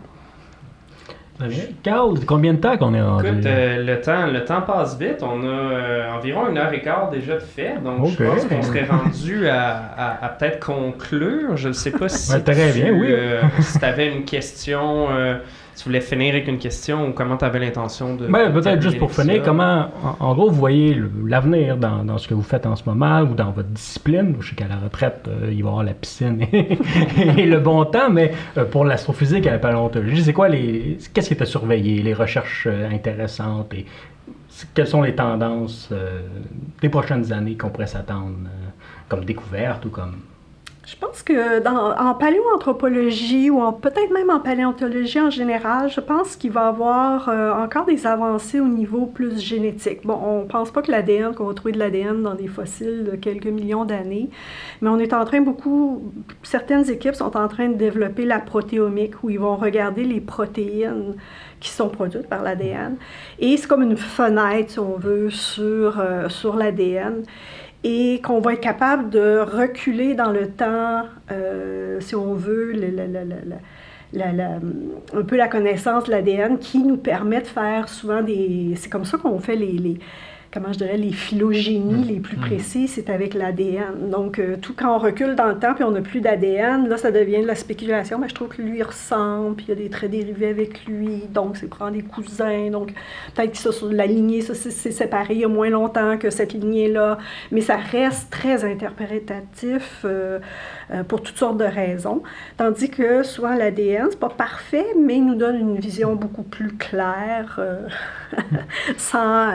Carl, combien de temps qu'on est rendu? Écoute, le temps passe vite. On a environ 1h15 déjà de fait. Donc, je pense qu'on serait rendu à peut-être conclure. Je ne sais pas si si tu avais une question, tu voulais finir avec une question ou comment tu avais l'intention de... peut-être juste pour finir, comment, en gros, vous voyez l'avenir dans ce que vous faites en ce moment ou dans votre discipline. Je sais qu'à la retraite, il va y avoir la piscine et le bon temps, mais pour l'astrophysique et la paléontologie, c'est quoi qu'est-ce qui est à surveiller, les recherches intéressantes et quelles sont les tendances des prochaines années qu'on pourrait s'attendre comme découverte ou comme... Je pense que en paléoanthropologie ou peut-être même en paléontologie en général, je pense qu'il va y avoir encore des avancées au niveau plus génétique. Bon, on ne pense pas que l'ADN, qu'on va trouver de l'ADN dans des fossiles de quelques millions d'années, mais on est en train certaines équipes sont en train de développer la protéomique où ils vont regarder les protéines qui sont produites par l'ADN. Et c'est comme une fenêtre, si on veut, sur l'ADN. Et qu'on va être capable de reculer dans le temps, si on veut, un peu la connaissance de l'ADN qui nous permet de faire souvent c'est comme ça qu'on fait comment je dirais, les phylogénies les plus précises, c'est avec l'ADN. Donc, tout quand on recule dans le temps puis on n'a plus d'ADN, là, ça devient de la spéculation. Mais je trouve que lui, il ressemble, puis il y a des traits dérivés avec lui, donc c'est prendre des cousins. Donc, peut-être que ça, sur la lignée, ça, c'est séparé il y a moins longtemps que cette lignée-là. Mais ça reste très interprétatif pour toutes sortes de raisons. Tandis que, souvent, l'ADN, c'est pas parfait, mais il nous donne une vision beaucoup plus claire, sans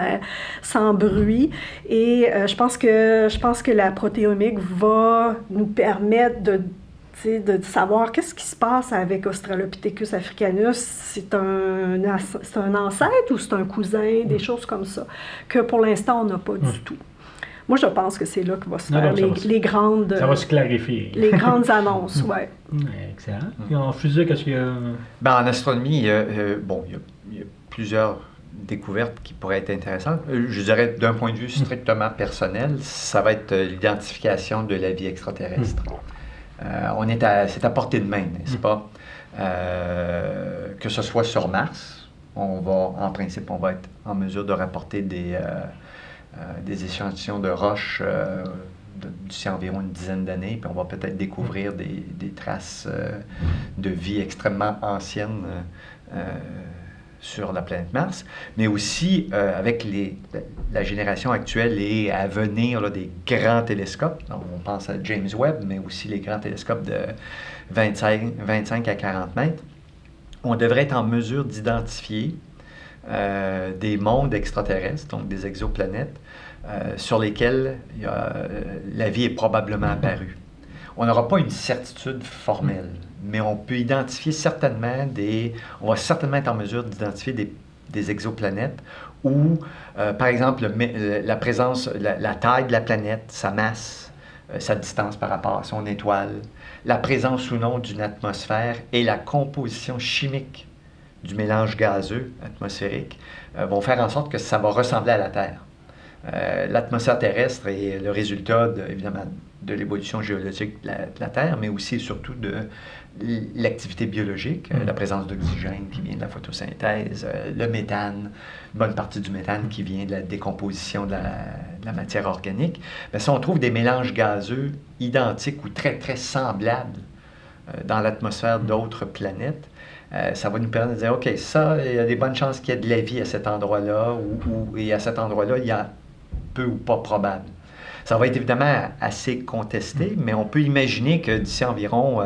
bruit. Et je pense que la protéomique va nous permettre de savoir qu'est-ce qui se passe avec Australopithecus africanus. C'est un ancêtre ou c'est un cousin, des choses comme ça, que pour l'instant, on n'a pas du tout. Moi, je pense que c'est là que va se faire les grandes... Ça va se clarifier. Les grandes annonces, oui. Excellent. Et en physique, est-ce qu'il y a... En astronomie, il y a plusieurs découvertes qui pourraient être intéressantes. Je dirais, d'un point de vue strictement personnel, ça va être l'identification de la vie extraterrestre. C'est à portée de main, n'est-ce pas? Que ce soit sur Mars, en principe, on va être en mesure de rapporter des échantillons de roches d'ici environ une dizaine d'années, puis on va peut-être découvrir des traces de vie extrêmement anciennes sur la planète Mars, mais aussi avec la génération actuelle et à venir là, des grands télescopes. Donc, on pense à James Webb, mais aussi les grands télescopes de 25 à 40 mètres. On devrait être en mesure d'identifier des mondes extraterrestres, donc des exoplanètes, sur lesquels la vie est probablement apparue. On n'aura pas une certitude formelle, mais on peut identifier certainement on va certainement être en mesure d'identifier des exoplanètes où, par exemple, la présence, la taille de la planète, sa masse, sa distance par rapport à son étoile, la présence ou non d'une atmosphère et la composition chimique du mélange gazeux atmosphérique vont faire en sorte que ça va ressembler à la Terre. L'atmosphère terrestre est le résultat, évidemment, de l'évolution géologique de la Terre, mais aussi et surtout de l'activité biologique, la présence d'oxygène qui vient de la photosynthèse, le méthane, une bonne partie du méthane qui vient de la décomposition de la matière organique. Bien, si on trouve des mélanges gazeux identiques ou très, très semblables dans l'atmosphère d'autres planètes, ça va nous permettre de dire, OK, ça, il y a des bonnes chances qu'il y ait de la vie à cet endroit-là, et à cet endroit-là, il y a peu ou pas probable. Ça va être évidemment assez contesté, mais on peut imaginer que d'ici environ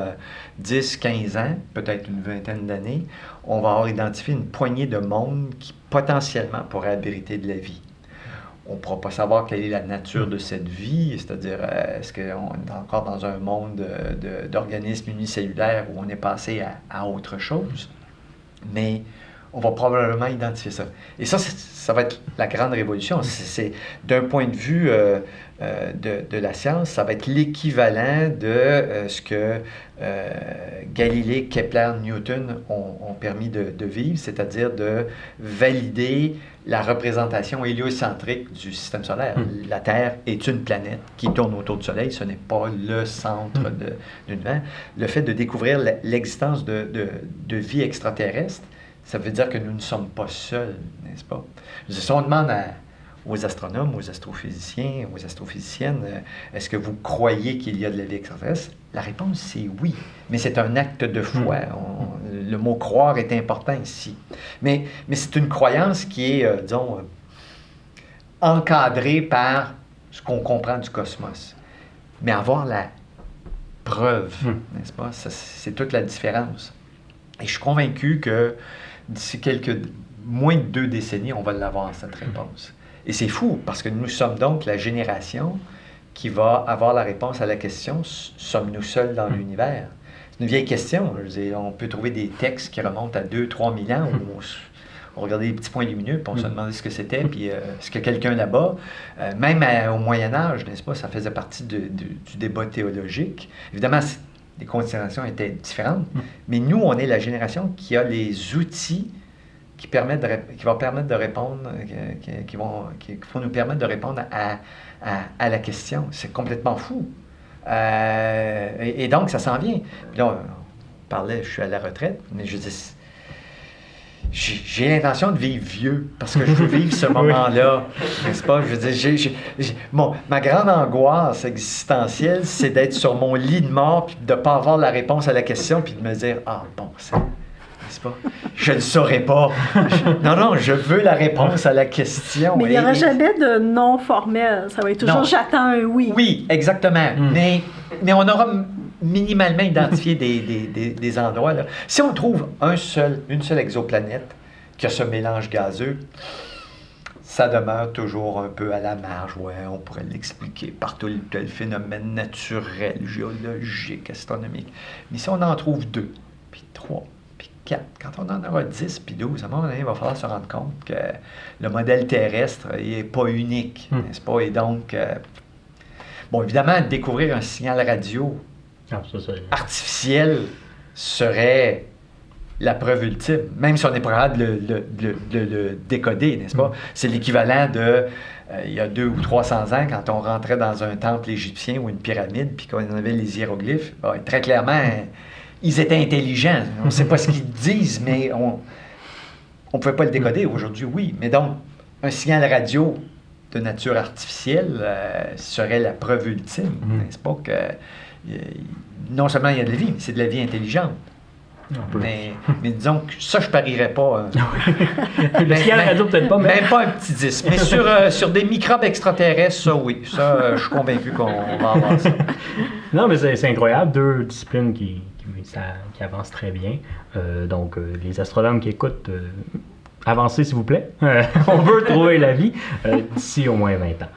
10-15 ans, peut-être une vingtaine d'années, on va avoir identifié une poignée de mondes qui potentiellement pourraient abriter de la vie. On ne pourra pas savoir quelle est la nature de cette vie, c'est-à-dire est-ce qu'on est encore dans un monde d'organismes unicellulaires où on est passé à autre chose, mais on va probablement identifier ça. Et ça va être la grande révolution. C'est d'un point de vue de la science, ça va être l'équivalent de ce que Galilée, Kepler, Newton ont permis de vivre, c'est-à-dire de valider la représentation héliocentrique du système solaire. La Terre est une planète qui tourne autour du Soleil, ce n'est pas le centre de l'univers. Le fait de découvrir l'existence de vie extraterrestre, ça veut dire que nous ne sommes pas seuls, n'est-ce pas? Si on demande aux astronomes, aux astrophysiciens, aux astrophysiciennes, est-ce que vous croyez qu'il y a de la vie extraterrestre? La réponse, c'est oui. Mais c'est un acte de foi. Le mot « croire » est important ici. Mais c'est une croyance qui est, disons, encadrée par ce qu'on comprend du cosmos. Mais avoir la preuve, n'est-ce pas? C'est toute la différence. Et je suis convaincu que d'ici moins de 2 décennies, on va l'avoir, cette réponse. Et c'est fou, parce que nous sommes donc la génération qui va avoir la réponse à la question « Sommes-nous seuls dans l'univers? » C'est une vieille question. Je veux dire, on peut trouver des textes qui remontent à 2-3 000 ans où on regardait les petits points lumineux, puis on se demandait ce que c'était, puis est-ce que quelqu'un là-bas, même au Moyen Âge, n'est-ce pas, ça faisait partie du débat théologique. Évidemment, les considérations étaient différentes, mais nous, on est la génération qui a les outils qui vont permettre de répondre, qui vont nous permettre de répondre à la question. C'est complètement fou. Et donc, ça s'en vient. Puis là, on parlait, je suis à la retraite, mais je dis, j'ai l'intention de vivre vieux, parce que je veux vivre ce moment-là, n'est-ce pas? Je veux dire, ma grande angoisse existentielle, c'est d'être sur mon lit de mort, puis de ne pas avoir la réponse à la question, puis de me dire, ah bon, n'est-ce pas? Je ne le saurais pas. Non, je veux la réponse à la question. Mais il n'y aura jamais de non formel. Ça va être toujours j'attends un oui. Oui, exactement. Mais on aura minimalement identifié des endroits. Là. Si on trouve une seule exoplanète qui a ce mélange gazeux, ça demeure toujours un peu à la marge. Ouais, on pourrait l'expliquer par tel phénomène naturel, géologique, astronomique. Mais si on en trouve 2, puis 3, puis 4, quand on en aura 10, puis 12, à un moment donné, il va falloir se rendre compte que le modèle terrestre n'est pas unique, n'est-ce pas? Et donc, bon, évidemment, découvrir un signal radio artificiel serait la preuve ultime, même si on est pas capable de le décoder, n'est-ce pas? C'est l'équivalent de, il y a 200 ou 300 ans, quand on rentrait dans un temple égyptien ou une pyramide, puis qu'on avait les hiéroglyphes, très clairement, ils étaient intelligents. On ne sait pas ce qu'ils disent, mais on ne pouvait pas le décoder. Aujourd'hui, oui. Mais donc, un signal radio de nature artificielle serait la preuve ultime, n'est-ce pas? Que non seulement il y a de la vie, mais c'est de la vie intelligente. Mais disons que ça, je parierais pas. Le signal radio, peut-être pas, mais... Même pas un petit 10. Mais sur des microbes extraterrestres, ça, oui. Ça, je suis convaincu qu'on va avoir ça. Non, mais c'est incroyable. 2 disciplines qui avancent très bien. Donc, les astronomes qui écoutent, avancez, s'il vous plaît. On veut trouver la vie d'ici au moins 20 ans.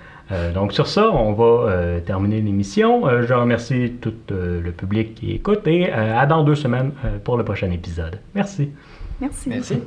Donc sur ça, on va terminer l'émission. Je remercie tout le public qui écoute et à dans 2 semaines pour le prochain épisode. Merci. Merci. Merci.